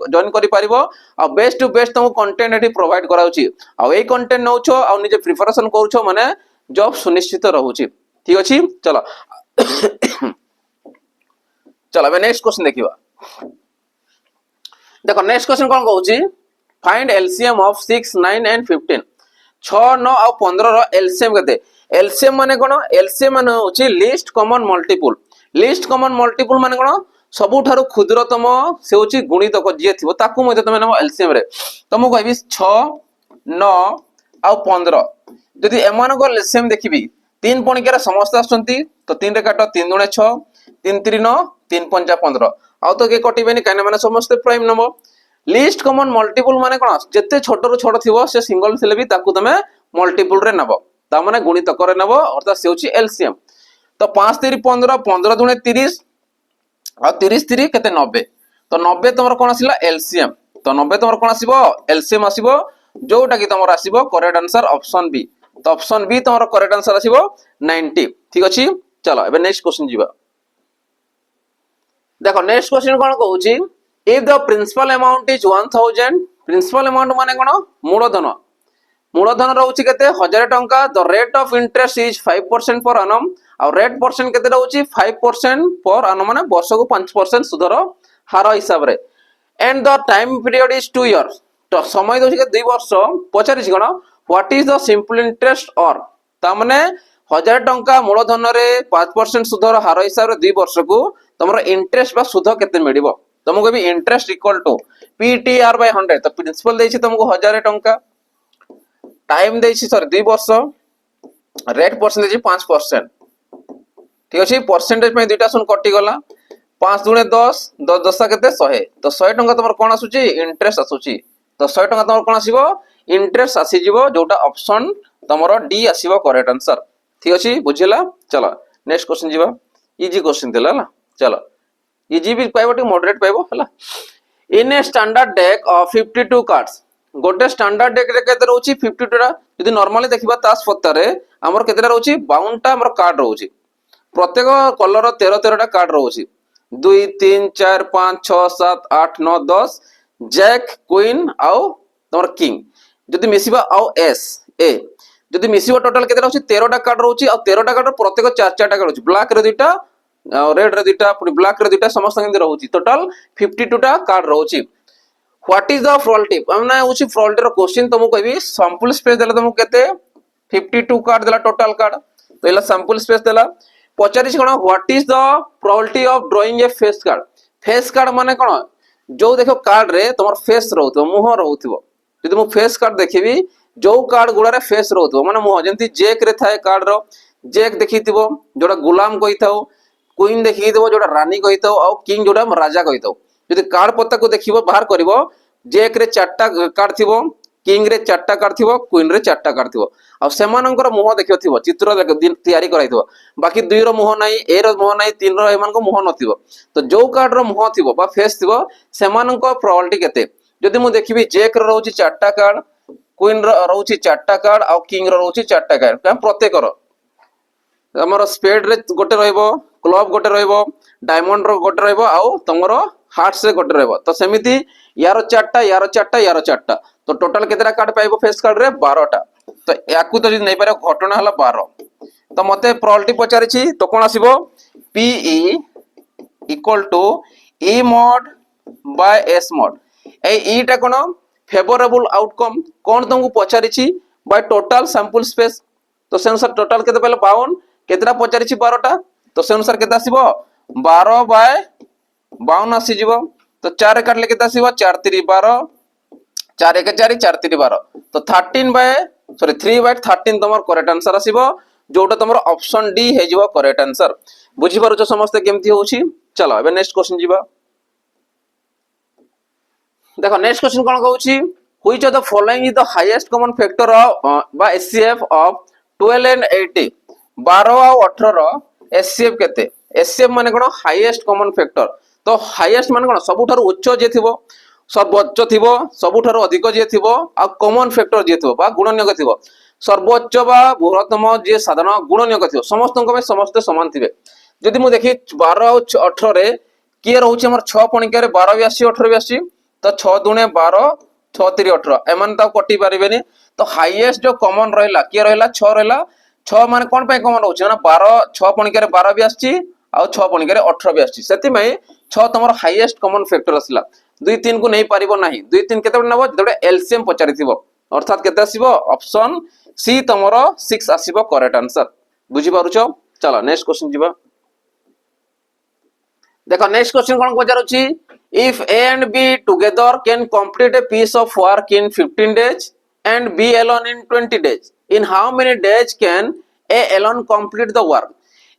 जॉइन करि परिबो आ बेस्ट टू बेस्ट तुमको कंटेंट एटी प्रोवाइड कराउची आ ए कंटेंट नउछो आ निजे प्रिपरेशन करूछो माने जॉब सुनिश्चित रहउची। ठीक अछि चलो चलो अब नेक्स्ट क्वेश्चन देखिबा। देखो नेक्स्ट क्वेश्चन कौन कहूची फाइंड एलसीएम ऑफ 6 9 एंड 15 6 9 और 15 रो एलसीएम केते। एलसीएम माने कोन एलसीएम माने होची list common multiple. List common multiple माने कोन सबुठारु क्षुद्रतम से होची गुणितक जे थिबो ताकू मध्ये तमे नाम एलसीएम रे तमु कहबी 6 9 और 15 जदि एमान को एलसीएम देखिबी 3 पणिकार समस्त आछंती तो 3 रे काटो 3 दुणे 6 3 3 9 3 5 15 आउ तो के कटिबेनी काने माने समस्त prime number. List common multiple माने कोन जत्ते छोट रो छोट थिबो से सिंगल थिले भी ताकू तमे मल्टीपल रे नबो ता माने गुणितक रे नबो अर्थात से होची एलसीएम। तो 5 3 15 15 दुणे 30 और 30 3 केते 90 तो 90 तमर कोन आसिला एलसीएम। तो 90 तमर कोन आसीबो एलसीएम आसीबो जोटा कि तमर आसीबो करेक्ट आंसर ऑप्शन बी। तो ऑप्शन बी तमर करेक्ट आंसर आसीबो 90। ठीक अछि चलो एबे नेक्स्ट क्वेश्चन जीवा। देखो नेक्स्ट क्वेश्चन कोन कहूची if the principal amount is 1000 principal amount माने कोन मूलधन रहउची केते 1000 टंका the rate of interest is 5% per annum और रेट परसेंट केते रहउची 5% पर annum माने वर्ष को 5% सुधर हार हिसाब रे and the time period is 2 years. तो समय दोची के 2 वर्ष पचारिस कोन what is the simple interest और ता माने 1000 टंका मूलधन रे 5% सुधर हार हिसाब रे 2 वर्ष को तमरो इंटरेस्ट बा सुध केते मिलिबो तुमको भी interest equal to PTR by 100। तो प्रिंसिपल देछि तुमको 1000 टंका टाइम देछि सॉरी 2 वर्ष रेट परसेंटेज 5%। ठीक अछि परसेंटेज पे दुटा सुन कटि गला 5 दुणे 10 10 10 केते 100 तो 100 टंका तमर कोन आसुची इंटरेस्ट आसुची। तो 100 टंका तमर कोन आसीबो इंटरेस्ट आसी जिवो जोटा ऑप्शन तमरो डी आसीबो करेक्ट आंसर। ठीक अछि बुझिला चलो नेक्स्ट क्वेश्चन जीवा। इजी क्वेश्चन देला ना चलो इजी भी पाइबो टी मॉडरेट पाइबो हला। इन a standard deck of 52 cards गोटे स्टैंडर्ड डेक रे केते रहउची 52 टा यदि नॉर्मली देखिबा तास पत्ता रे हमर केतेटा रहउची 52 टा हमर कार्ड रहउची प्रत्येक कलर 13 13 टा कार्ड रहउची 2 3 4 5 6 7 8 9 10 जैक क्वीन आउ तमर किंग जदि मिसिबा आउ एस ए जदि मिसिबा टोटल केते रहउची 13 टा कार्ड रहउची आ 13 टा कार्ड प्रत्येक 4 4 टा कार्ड रहउची ब्लैक रे दुटा रेड रे दुटा पुनी ब्लैक रे दुटा समस्त केते रहउची टोटल 52 टा कार्ड रहउची। व्हाट इज द प्रोबेबिलिटी हमना होची प्रोबेबिलिटी रो क्वेश्चन तुमको कहबी सैंपल स्पेस देला तुमको केते 52 कार्ड देला टोटल कार्ड पहला सैंपल स्पेस देला पचारिस कोन what is the probability of drawing a face card माने कोन जो देखो कार्ड रे तमर फेस रहउतो मुह रहउतो जदि मु फेस कार्ड देखिबी जो कार्ड गुडा रे फेस रहउतो माने मुह जेंति जैक रे थाए कार्ड रो जैक देखिथिबो जोडा गुलाम कहिथाओ क्वीन देखिथिबो जोडा रानी कहिथाओ आ किंग जोडा राजा कहिथाओ जदि कार्ड पत्ता को देखिबो बाहर करबो जैक रे 4टा कार्ड थिबो किंग रे 4टा कार्ड थिबो क्वीन रे 4टा कार्ड थिबो आ सेमानंकर मुह देखियो थिबो चित्र तयारी कराइथबो बाकी 2 रो मुह नाही ए रो मुह नाही 3 रो एमान को मुह नथिबो तो जो कार्ड रो मुह थिबो बा फेस थिबो सेमानंकर प्रोबेबिलिटी केते जदि मु देखिबी जैक रो रहउची 4टा कार्ड क्वीन रो रहउची 4टा कार्ड आ किंग रो रहउची 4टा कार्ड काम प्रत्येक रो हमर स्पेड रे गोटे रहइबो क्लब गोटे रहइबो डायमंड रो गोटे रहइबो आ तमरो हार्ट्स रे गोटे रहइबो तो सेमिति यारो 4टा यारो 4टा यारो 4टा तो टोटल केतेटा कार्ड पाइबो फेस कार्ड रे 12 टा तो याकू तो जदि नै पारे घटना हला 12 तो मते प्रोबेबिलिटी पचारिछि तो कोन आसीबो PE equal to E mod by S mod ए ईटा कोन फेवरेबल आउटकम कोन तुमको पचारिछि बाय टोटल सैंपल स्पेस तो से अनुसार टोटल केते पहले 52 केतरा पचारिछि 12टा तो से अनुसार केते आसीबो 12 बाय 52 आसी जीवो तो 4 काटले केते आसीबो 4 3 12 4 1 4 4 3 12 तो 13 बाय 3 बाय 13 तमर करेक्ट आंसर आसीबो जोटा तमर ऑप्शन डी हे जीवो करेक्ट आंसर बुझी पारुछ समस्त केमती होउछि चलो एबे नेक्स्ट क्वेश्चन जीवा देखो नेक्स्ट क्वेश्चन कोन कहउछि which of the following is the highest common factor of बा एचसीएफ ऑफ 12 एंड 80 12 और 18 रो एचसीएफ केते एचसीएफ माने कोन हाईएस्ट कॉमन फैक्टर तो हाईएस्ट माने कोन सबुठारु उच्च जे थिबो सर्वोच्च थिबो सबुठारु अधिक जे थिबो आ कॉमन फैक्टर जे थिबो बा गुणनीयक थिबो सर्वोच्च बा बृहत्तम जे साधारण गुणनीयक थिबो समस्तक में समस्त समान थिबे जदि मु देखि 12 और 18 रे के रहउछि हमर 6 पणिका रे 12 भी आसी 18 भी आसी तो 6 दुणे 12 6 3 18 एमन तो कटि पारिबेनी तो हाईएस्ट जो कॉमन रहला के रहला 6 रहला 6 माने कोन पे कॉमन रहउछि ना 12 6 पणिका रे 12 भी आसी आ 6 पणिका रे 18 भी आसी सेति में 6 तमर हाईएस्ट कॉमन फैक्टर असला 2 3 को नै पारिबो नाही 2 3 केते नबो जेते एलसीएम पचारिथिबो अर्थात केते आसीबो ऑप्शन सी तमर 6 आसीबो करेक्ट आंसर बुझी पारुछो चलो नेक्स्ट क्वेश्चन जीवा देखो नेक्स्ट क्वेश्चन कोन पचारुछि if A and B together can complete a piece of work in 15 days and B alone in 20 days in how many days can A alone complete the work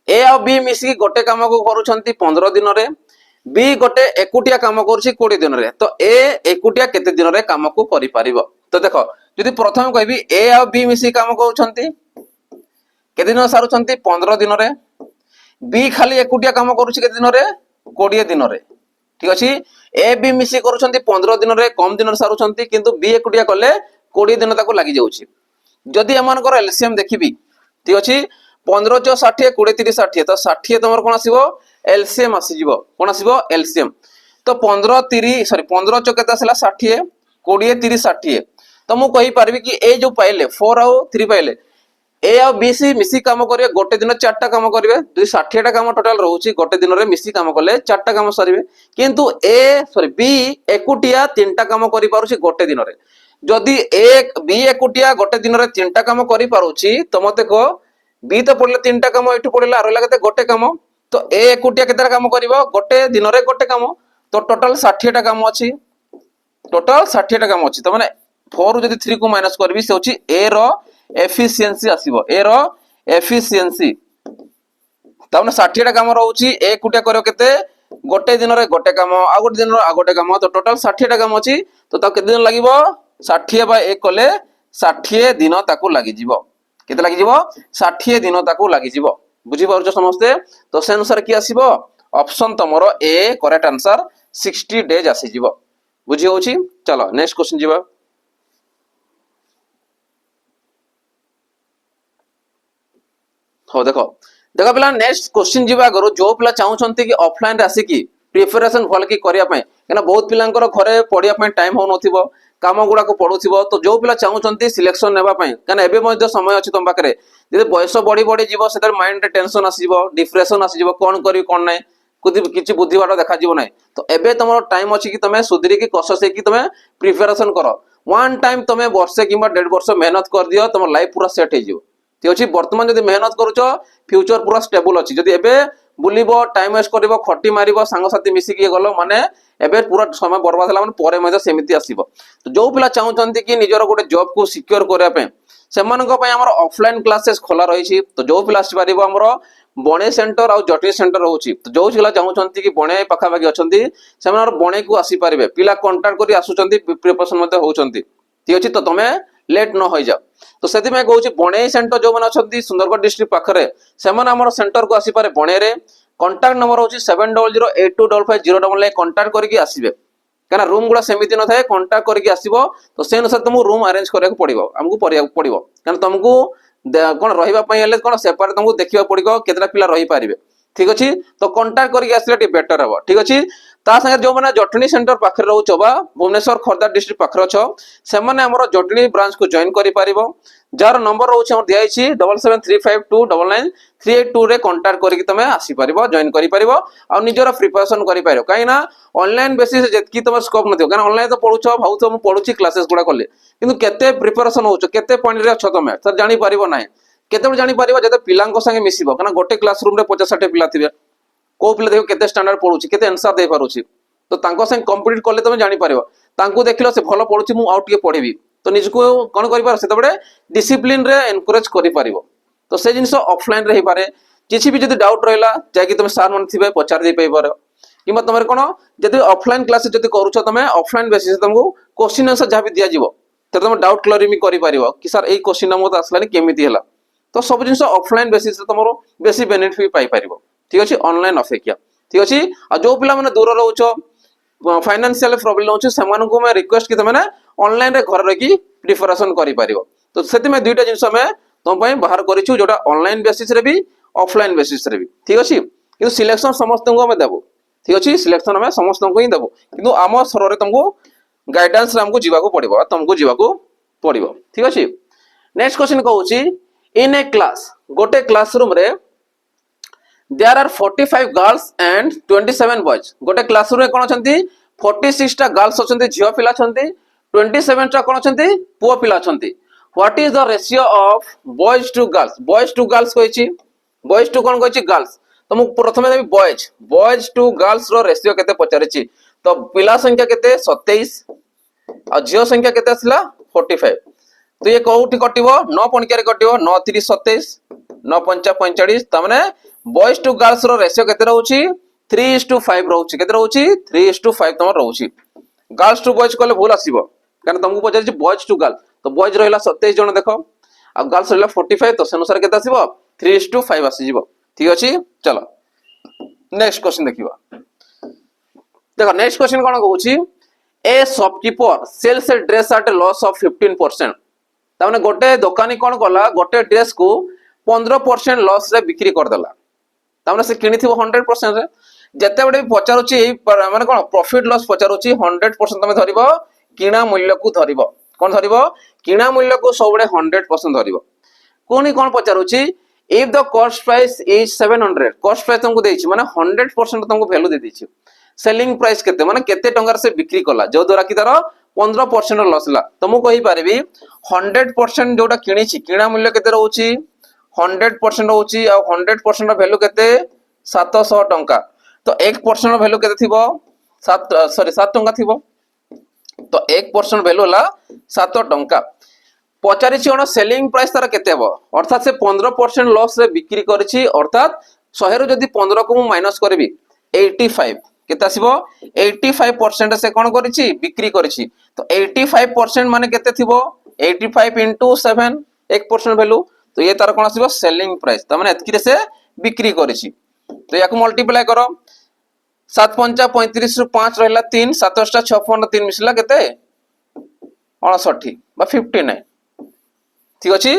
A और B मिसी गोटे काम को करूछंती 15 दिन रे B गोटे एकुटिया काम करूछि 20 दिन रे तो A एकुटिया केते दिन रे काम को करि परिबो तो देखो यदि प्रथम कहबी A और B मिसी काम करूछंती केते दिन सारुछंती 15 दिन रे B खाली एकुटिया काम करूछि केते दिन रे 20 दिन रे ठीक अछि ए बी मिसी करूछंती 15 दिन रे कम दिन सारुछंती किंतु बी एकुटिया कले 20 दिन ताको लागि जाउछि जदि एमानकर एलसीएम देखिबी ठीक अछि 15 + 60 20 30 60 तो 60 तमर कोन आसीबो एलसीएम आसी जीवो कोन आसीबो एलसीएम तो 15 30 सॉरी 15 च केता आसला 60 20 30 60 तो मु कहि परबी कि ए जो पाइले 4 और 3 पाइले ए और बी सी मिसी काम करिवे गोटे दिन 4टा काम करिवे 260 टा काम टोटल रहउची गोटे दिन रे मिसी काम कले 4टा काम सरिवे किंतु बी एकुटिया 3टा काम करि पारुची गोटे दिन रे जदि एक बी एकुटिया गोटे दिन रे 3टा काम करि पारुची तो मते को बी तो पड़ले 3टा काम एठु पड़ला रहला केते गोटे काम तो ए एकुटिया केतेरा काम करिवो गोटे दिन रे गोटे काम तो टोटल 60 टा काम अछि टोटल 60 टा काम अछि तो माने 4 जदि 3 को माइनस करबी से होची ए रो एफिशिएंसी आसीबो ए रो एफिशिएंसी ताने 60 टा काम रहउची ए कुटिया करियो केते गोटे दिन रे गोटे काम आ गोटे दिन रे आ गोटे काम तो टोटल 60 टा काम अछि तो ता केते दिन लागिवो 60 बाय 1 कले 60 दिन ताकू लागि जीवो केते लागि जीवो 60 दिन ताकू लागि जीवो बुझी पारुछ समस्ते तो से अनुसार की आसीबो ऑप्शन तमरो ए करेक्ट आंसर 60 डेज आसी जीवो बुझी होउची चलो नेक्स्ट क्वेश्चन जीवा हो देखो देखो पिला नेक्स्ट क्वेश्चन जीवा करो जो पिला चाहउछंती कि ऑफलाइन रे आसी की प्रिपरेशन भल की करिया पय केना बहुत पिलांकर घरे पढिया पय टाइम हो नथिबो काम गुडा को पढुथिबो तो जो पिला चाहउछंती सिलेक्शन नेबा पय केना एबे मध्ये समय अछि तुम पाखरे जे बयस बडी बडी जीवो सेतर माइंड रे टेंशन आसीबो डिप्रेशन आसीबो कोन करी कोन नै किछि बुद्धि बाटा देखा जीवो नै तो एबे तमरो टाइम अछि कि तमे सुधरी की कसस कि तमे प्रिपरेशन करो वन टाइम तमे वर्षे किबा 1.5 वर्ष मेहनत कर दियो तमर लाइफ पूरा सेट हे जिवो ठीक अछि वर्तमान जदि मेहनत करूछो फ्यूचर पूरा स्टेबल अछि जदि एबे बुलिबो टाइम वेस्ट करिवो खटी मारिवो सांग साथी मिसी कि गलो माने एबे पूरा समय बर्बाद होला माने परे मध्ये सेमिति आसीबो तो जो पिला चाहउछंती कि निजरो गोटे जॉब को सिक्योर करिया पे सेमानको पय हमर ऑफलाइन क्लासेस खोला रही छी तो जो पिला आसी पारिबो हमर बणे सेंटर और जटनी सेंटर रहउची तो जो पिला चाहउछंती कि बणे पाखा बाकी अछंती सेमानर बणे को आसी पारिबे पिला कांटेक्ट करी आसुचंती प्रिपरेशन मध्ये होउचंती ठीक अछि तो तमे लेट न होई जाओ तो सेति में कहउची बणे सेंटर जो मन अछंती सुंदरगढ़ डिस्ट्रिक्ट पाखरे सेमान हमर सेंटर को आसी पारे बणे रे कांटेक्ट नंबर होची 7008255099 कांटेक्ट करके आसीबे काना रूम गुडा सेमिति न थाए कांटेक्ट करके आसीबो तो से अनुसार तुमको रूम अरेंज करया पड़िबो हमकु परिया पड़िबो काना तुमको कोन रहिबा पय हेले कोन सेपरेट तुमको देखिबा पड़िबो केतरा पिला रहि पारिबे ठीक अछि तो कांटेक्ट करके आसीले टी बेटर हबो ठीक अछि ता संगे जो माने जटनी सेंटर पाखरे रहउछ बा भुवनेश्वर खोर्धा डिस्ट्रिक्ट पाखरे छ से माने हमर जटनी ब्रांच को जॉइन करि परिबो जार नंबर रहउछ हम दियाई छी 7735299382 रे कांटेक्ट करिक तमे आसी परिबो जॉइन करि परिबो आ निजर प्रिपरेशन करि परिबो काई ना ऑनलाइन बेसिस जेतकी तम स्कोप नथियो कारण ऑनलाइन तो पढुछ भाउछ हम पढुची क्लासेस गुडा करले किंतु केते प्रिपरेशन होछ केते पॉइंट रे अछ तमे सर जानि परिबो नाही केते जानि परिबो जते पिलांको संगे मिसिबो कारण गोटे क्लासरूम रे 50-60 पिला थिबे को पिला देखो केते स्टैंडर्ड पढुची केते आंसर दे पारुची तो तांको संग कंप्लीट करले तमे जानि परिबो तांको देखिलो से भलो पढुची मु आउट के पढिबी तो निजको कोन करि पार सेते बडे डिसिप्लिन रे एनकरेज करि परिबो तो से जिंस ऑफलाइन रही पारे किछि भी जदी डाउट रहला जाकी तमे सर मन थिबे पचार दे पई पारो किमा तमरे कोन जदी ऑफलाइन क्लास जदी करूछ तमे ऑफलाइन बेसिस तमको क्वेश्चन आंसर जा भी दिया जिवो तो तुम डाउट क्लियर करि परिबो कि सर एई क्वेश्चन मत आसलानी केमिति हला तो सब जिंस ऑफलाइन बेसिस तमरो बेसी बेनिफिट पाई परिबो ठीक अछि ऑनलाइन अपेक्षा ठीक अछि आ जो पिला माने दूर रहउछ फाइनेंशियल प्रॉब्लम होछ समान को मैं रिक्वेस्ट कि तमे ऑनलाइन रे घर रखी प्रिपरेशन करि परिबो तो सेति में दुईटा जिंस में तुम पई बाहर करिछु जोटा ऑनलाइन बेसिस रे भी ऑफलाइन बेसिस रे भी ठीक अछि किंतु सिलेक्शन समस्त को हम देबो ठीक अछि सिलेक्शन में समस्त को ही देबो किंतु आम स्तर रे तुमको गाइडेंस हमको जीवाको पड़िबो तुमको जीवाको पड़िबो ठीक अछि नेक्स्ट क्वेश्चन कहूची इन ए क्लास गोटे क्लासरूम रे there are 45 girls and 27 boys गोटे क्लासरूम रे कोन अछंती 46 टा गर्ल्स अछंती झियो पिला अछंती 27 टा कोन अछंती पुओ पिला अछंती what is the ratio of boys to girls कहैची बॉयज टू कोन कहैची गर्ल्स तो मु प्रथमे देबी बॉयज टू गर्ल्स रो रेशियो केते पचारिची तो पिला संख्या केते 27 आ झियो संख्या केते असला 45 तो ये कोउठी कटिबो 9 पणिकारे कटिबो 9 30 27 9 5 45 त माने बॉयज टू गर्ल्स रो रेशियो केते रहउची 3:5 रहउची केते रहउची 3:5 तमर रहउची गर्ल्स टू बॉयज कोले भूल आसीबो कारण तुमको पचारिची बॉयज टू गर्ल तो बॉयज रहला 27 जण देखो आ गर्ल्स रहला 45 तो सेनुसार केते आसीबो 3:5 आसी जिवो ठीक अछि चलो नेक्स्ट क्वेश्चन देखिबा देखो नेक्स्ट क्वेश्चन कोन कहूची a shopkeeper sells a dress at loss of 15% ताने गोटे दुकानी कोन कला गोटे ड्रेस को 15% लॉस रे बिक्री कर देला ताने से किनिथिबो 100% रे जते बडे पचारुची माने कोन प्रॉफिट लॉस पचारुची 100% तमे धरिबो किना मूल्य को धरिबो कोन धरिबो किना मूल्य को सबडे 100% धरिबो कोनी कोन पचारुची if the cost price is 700 cost price तुमको देछि माने 100% तुमको वैल्यू दे देछि सेलिंग प्राइस केते माने केते टंगार से बिक्री कला जो द्वारा कि तार 15% लॉस ला तो मु कहि पारबी 100% जोटा किनिछि किना मूल्य केते रहउछि 100% रहउछि आ 100% रो वैल्यू केते 700 टंका तो 1% रो वैल्यू केते थिबो 7 टंका थिबो तो 1% वैल्यू ला 7 टंका पचारिछि ओन सेलिंग प्राइस तार केते हो अर्थात से 15% लॉस रे बिक्री करछि अर्थात 100 रो जदी 15 को मु माइनस करबी 85 केते आसीबो 85% से कोन करिछि बिक्री करिछि तो 85% माने केते थिबो 85 into 7 1% वैल्यू तो ये तार कोन आसीबो सेलिंग प्राइस त माने एतकी रे से बिक्री करिछि तो याको मल्टीप्लाई करो 7 5 35 रु 5 रहला 3 7 6 56 3 मिसला केते 59 बा 59 ठीक अछि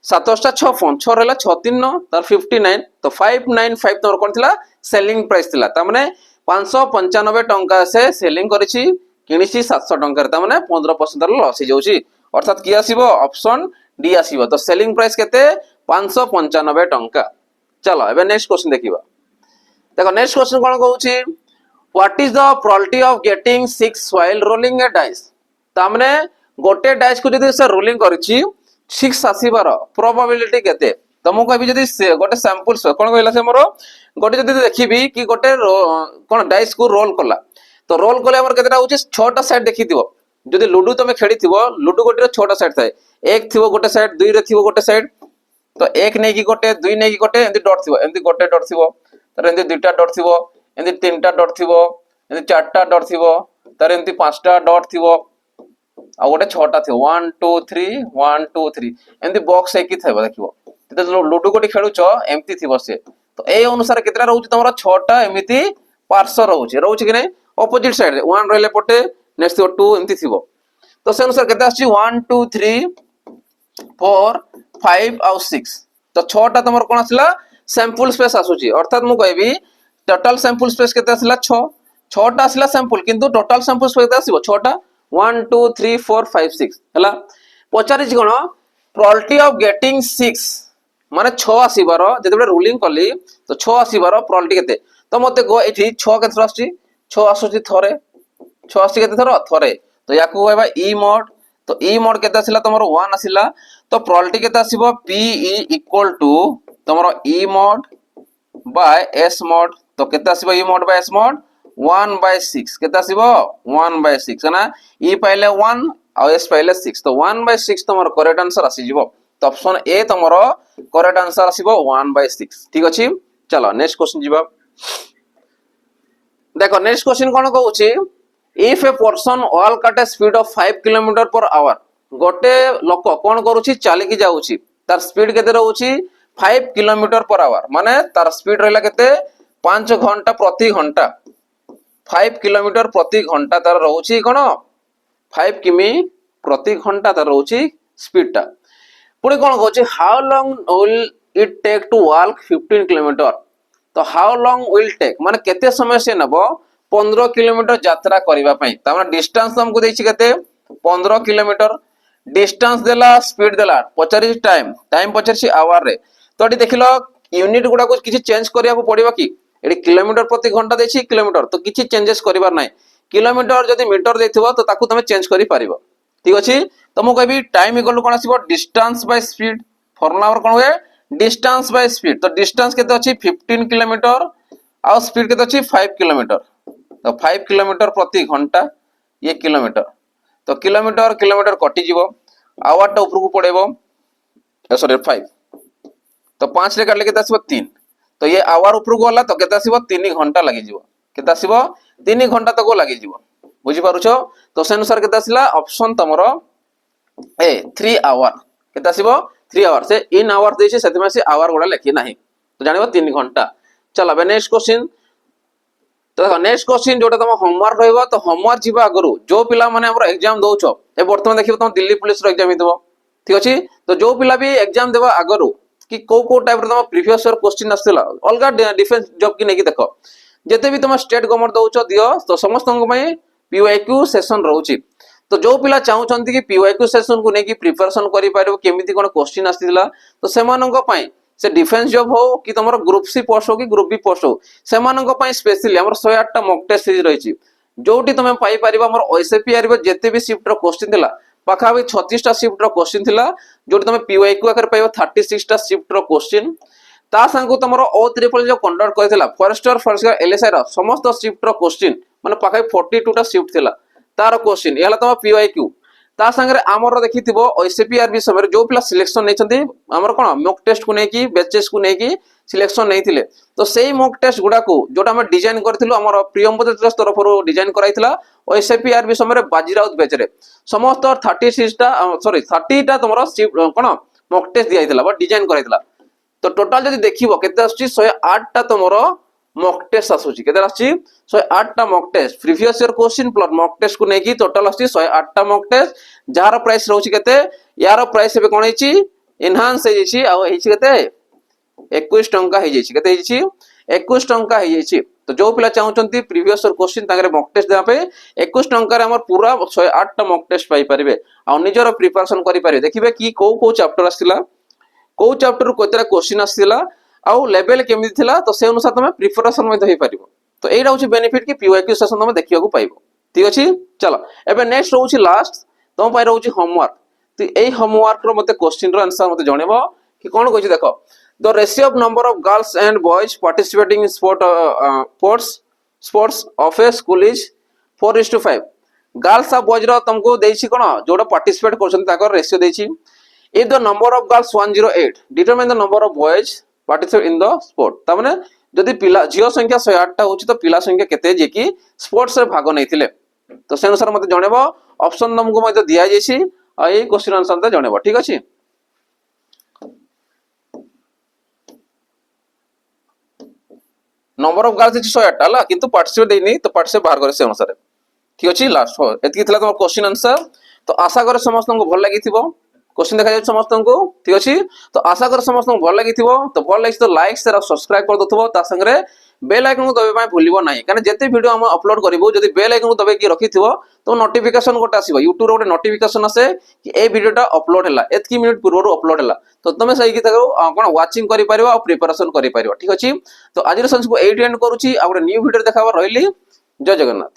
7 6 6 रहला 6 3 9 तार 59 तो 595 तोर कोन थिला सेलिंग प्राइस थिला त माने 595 टंका से सेलिंग करिछि किनिछि 700 टंका ता माने 15% लॉस हो जाउछि अर्थात की आसीबो ऑप्शन डी आसीबो तो सेलिंग प्राइस केते 595 टंका चलो एबे नेक्स्ट क्वेश्चन देखिबा देखो नेक्स्ट क्वेश्चन कोन कहउछि what is the probability of getting 6 while rolling a dice ता माने गोटे डाइस को जदी से रोलिंग करिछि 6 आसीबार प्रोबेबिलिटी केते तो मु कहबी जदी गोटे सैंपल कोन कहला से मोर गोटे जदी देखिबी कि गोटे कोन डाइस को रोल कला तो रोल कले हमर केतेटा होछि 6टा साइड देखिथिबो जदी लूडो तमे खेलिथिबो लूडो गोटे 6टा साइड थाए एक थिबो गोटे साइड दुई रे थिबो गोटे साइड तो एक नै कि गोटे दुई नै कि गोटे एंदी डॉट थिबो एंदी गोटे डॉट थिबो तार एंदी दुईटा डॉट थिबो एंदी तीनटा डॉट थिबो एंदी चारटा डॉट थिबो तार एंदी पांचटा डॉट थिबो आ गोटे 6टा थिबो 1 2 3 1 2 3 एंदी बॉक्स एक थिबो देखिबो ते लूडो गोटे खेलुचो एम्ति थिबो से तो ए अनुसार केतरा रहउछि तमरा 6टा एमिति पार्श्व रहउछि कि नै ऑपोजिट साइड 1 रहले पटे नेक्स्ट 2 एम्ति थिबो तो से अनुसार केते आछि 1 2 3 4 5 और 6 तो 6टा तमर कोन आसला सैंपल स्पेस आसुची अर्थात मु कहबी टोटल सैंपल स्पेस केते आसला 6 छटा आसला सैंपल किंतु टोटल सैंपल केते आसीबो छटा 1 2 3 4 5 6 हला पचारि कोन प्रोबेबिलिटी ऑफ गेटिंग 6 माने 6 आसीबार जेते रूलिंग कली तो 6 आसीबार प्रोबेबिलिटी केते तो मते गो एठी 6 केते आसी 6 आसुची थरे 6 आसी केते थरो थरे तो याकू कहबा ई मोड तो ई मोड केते आसिला तमरो 1 आसिला तो प्रोबेबिलिटी केते आसीबो पी ई इक्वल टू तमरो E mod by S mod तो केते आसीबो E mod by S mod 1/6 केते आसीबो 1/6 ना ई पाइले 1 और एस पाइले 6 तो 1/6 तमरो करेक्ट आंसर आसी जिवो तो ऑप्शन ए तमरो करेक्ट आंसर आसीबो 1/6 ठीक अछि चलो नेक्स्ट क्वेश्चन जिबा देखो नेक्स्ट क्वेश्चन कोन कहउची if a person walk at a speed of 5 kilometre per hour गोटे लोक कोन करूची चाली की जाउची तार स्पीड केते रहउची 5 किलोमीटर पर आवर माने तार स्पीड रहला केते 5 घंटा प्रति घंटा 5 किलोमीटर प्रति घंटा तार रहउची कोन 5 किमी प्रति घंटा तार रहउची स्पीड टा पुणी कोन कहउची how long will it take to walk 15 kilometre तो हाउ लॉन्ग विल टेक माने केते समय से नबो 15 किलोमीटर यात्रा करिवा पई तामाने डिस्टेंस हमको देछि केते 15 किलोमीटर डिस्टेंस देला स्पीड देला पचारि टाइम टाइम पचारि आवर रे तो एटी देखिलो यूनिट गुडा को किछि चेंज करिया को पड़िबो कि एटी किलोमीटर प्रति घंटा देछि किलोमीटर तो किछि चेंजेस करिवार नै किलोमीटर जदी मीटर देथिबो तो ताकू तमे चेंज करि पारिबो ठीक अछि तो मु कहबी टाइम इक्वल टू कोन आसीबो डिस्टेंस बाय स्पीड फॉर्मूला हमर कोन होय डिस्टेंस बाय स्पीड तो डिस्टेंस केते अछि 15 किलोमीटर और स्पीड केते अछि 5 किलोमीटर तो 5 किलोमीटर प्रति घंटा ये किलोमीटर तो किलोमीटर किलोमीटर कटि जीवो आवर टा ऊपर को पड़ेबो सॉरी 5 तो 5 रे काटले केते आसीबो 3 तो ये आवर ऊपर को होला तो केते आसीबो 3 घंटा लागि जीवो केते आसीबो 3 घंटा तक लागि जीवो बुझी पारुछो तो से अनुसार केते आसिला ऑप्शन तमरो ए 3 आवर केते आसीबो 3 आवर से इन आवर देछि सेतिमे से आवर गोडा लेखि नाही तो जानिबो 3 घंटा चलो बे नेक्स्ट क्वेश्चन तो नेक्स्ट क्वेश्चन जोटा तुम होमवर्क रहइबो तो होमवर्क जीवा आगरु जो पिला माने हमर एग्जाम दोछो ए वर्तमान देखिबो तुम दिल्ली पुलिस रो एग्जाम हितबो ठीक अछि तो जो पिला भी एग्जाम देबो आगरु कि को टाइप रो तुम प्रीवियस ईयर क्वेश्चन आस्थिला अलगा डिफेंस जॉब की नेकी देखो जेते भी तुम स्टेट गवर्नमेंट दोछो दियो तो समस्त को पई पीवाईक्यू सेशन रहउची तो जो पिला चाहुचंती कि पीवाईक्यू सेशन को नेकी प्रिपरेशन करि पारिबो केमिति कोन क्वेश्चन आस्थिला तो सेमानंग पई से डिफेंस जॉब हो कि तुमर ग्रुप सी पोस्ट हो कि ग्रुप बी पोस्ट हो सेमानंग पई स्पेशली हमर 108 टा मॉक टेस्ट सीरीज रहिची जोटी तुमे पाई परिबा हमर ओएसपीआर बे जेते भी शिफ्ट रो क्वेश्चन थिला पाखा भी 36 टा शिफ्ट रो क्वेश्चन थिला जोटी तुमे पीवाईक्यू आकर पाइबो 36 टा शिफ्ट रो क्वेश्चन ता संगो तुमर ओ ट्रिपल जो कंडक्ट करथिला फॉरेस्टर एलएसआई रो समस्त शिफ्ट रो क्वेश्चन माने पाखा 42 टा शिफ्ट थिला तार क्वेश्चन एला तुम पीवाईक्यू ता संगे आमर देखिथिबो ओएसपीआर भी समय जो पिला सिलेक्शन नैछंती हमर कोन मॉक टेस्ट को नेकी बैचेस को नेकी सिलेक्शन नैथिले तो सेही मॉक टेस्ट गुडा को जोटा हम डिजाइन करथिलु हमर प्रियंबद ट्रस्ट तरफ रो डिजाइन कराइथिला ओएसपीआर भी समय बाजीराउत बैच रे समस्त 36 टा सॉरी 30 टा तुमरो कोन मॉक टेस्ट दियाइथिला बा डिजाइन कराइथिला तो टोटल जदी देखिबो केते आछि 108 टा तुमरो मॉक टेस्ट आसुची केते आछि 108 टा mock test previous year question plus mock test को नेकी टोटल आछि 108 टा मॉक टेस्ट जार प्राइस रहउची केते यार प्राइस बे कोन हेची एनहांस हे जेची आ हेची केते 21 टंका हे जेची केते हेची 21 टंका हे जेची तो जो पिला चाहुचंती प्रीवियस ईयर क्वेश्चन तांगरे मॉक टेस्ट देबा पे 21 टंका रे हमर पूरा 108 टा मॉक टेस्ट पाई परिबे आ निजर प्रिपरेशन करि परिबे देखिबे की को चैप्टर आस्थिला को चैप्टर कोतरा क्वेश्चन आस्थिला आउ लेवल केमि थिला तो से अनुसार तमे प्रिपरेशन मध्ये होई परिबो तो एइडा होची बेनिफिट कि पीवाईक्यू सेशन तमे देखिया को पाइबो ठीक अछि चलो एबे नेक्स्ट होची लास्ट तम पाइ रहउची होमवर्क तो एई होमवर्क रो मते क्वेश्चन रो आंसर मते जणेबो कि कोन कहै देखो the ratio of number of girls and boys participating in sports of A school is 4:5 girls और बॉयज रो तुमको देछि कोन जोडा पार्टिसिपेट करछन ताकर रेशियो देछि if the number of girls 108 determine the number of boys participate in the sport ता माने जदी पिला जियो संख्या 108 टा होची तो पिला संख्या केते जे कि स्पोर्ट्स रे भाग नैथिले तो से अनुसार मते जणेबो ऑप्शन तुमको मते दिया जेछि आ ए क्वेश्चन आंसर ते जणेबो ठीक अछि नंबर ऑफ गर्ल्स 108 टा ला किंतु पार्टिसिपेट देनी तो पार्टिसिपेट बाहर करे से अनुसार ठीक अछि लास्ट एतकी थिला तमर क्वेश्चन आंसर तो आशा करे समस्त को भल लागिथिबो क्वेश्चन देखा जाଉଛି ସମସ୍ତଙ୍କୁ ଠିକ ଅଛି ତ ଆଶା କର ସମସ୍ତଙ୍କୁ ଭଲ ଲାଗିଥିବ ତ ଭଲ ଲାଗିଛି ତ ଲାଇକ୍ ସେୟାର ଆଉ ସବସ୍କ୍ରାଇବ କରିଦଉଥିବ ତା ସାଙ୍ଗରେ ବେଲ୍ ଆଇକନ୍ କୁ ଦବାଇବା ପାଇଁ ଭୁଲିବ ନାହିଁ କାରଣ ଯେତେ ଭିडिଓ ଆମେ ଅପଲୋଡ କରିବୁ ଯଦି ବେଲ୍ ଆଇକନ୍ କୁ ଦବାଇକି ରଖିଥିବ ତ ନୋଟିଫିକେସନ ଗୋଟେ ଆସିବ ୟୁଟ୍ୟୁବ ର ଗୋଟେ ନୋଟିଫିକେସନ ଆସେ କି ଏ ଭିडिଓଟା ଅପଲୋଡ ହେଲା ଏତିକି ମିନିଟ ପୂର୍ବରୁ ଅପଲୋଡ ହେଲା ତ ତମେ ସେଇକି ତାକୁ କଣ ୱାଚିଂ କରିପାରିବ ଆଉ ପ୍ରିପାରେସନ କରିପାରିବ ଠିକ ଅଛି ତ ଆଜିର ସେସନକୁ ଏଇଠି ଏଣ୍ଡ କରୁଛି ଆଉ ଗୋଟେ ନ୍ୟୁ ଭିडिଓ ଦେଖାବା ରହିଲି ଜୟ ଜଗନ୍ନାଥ।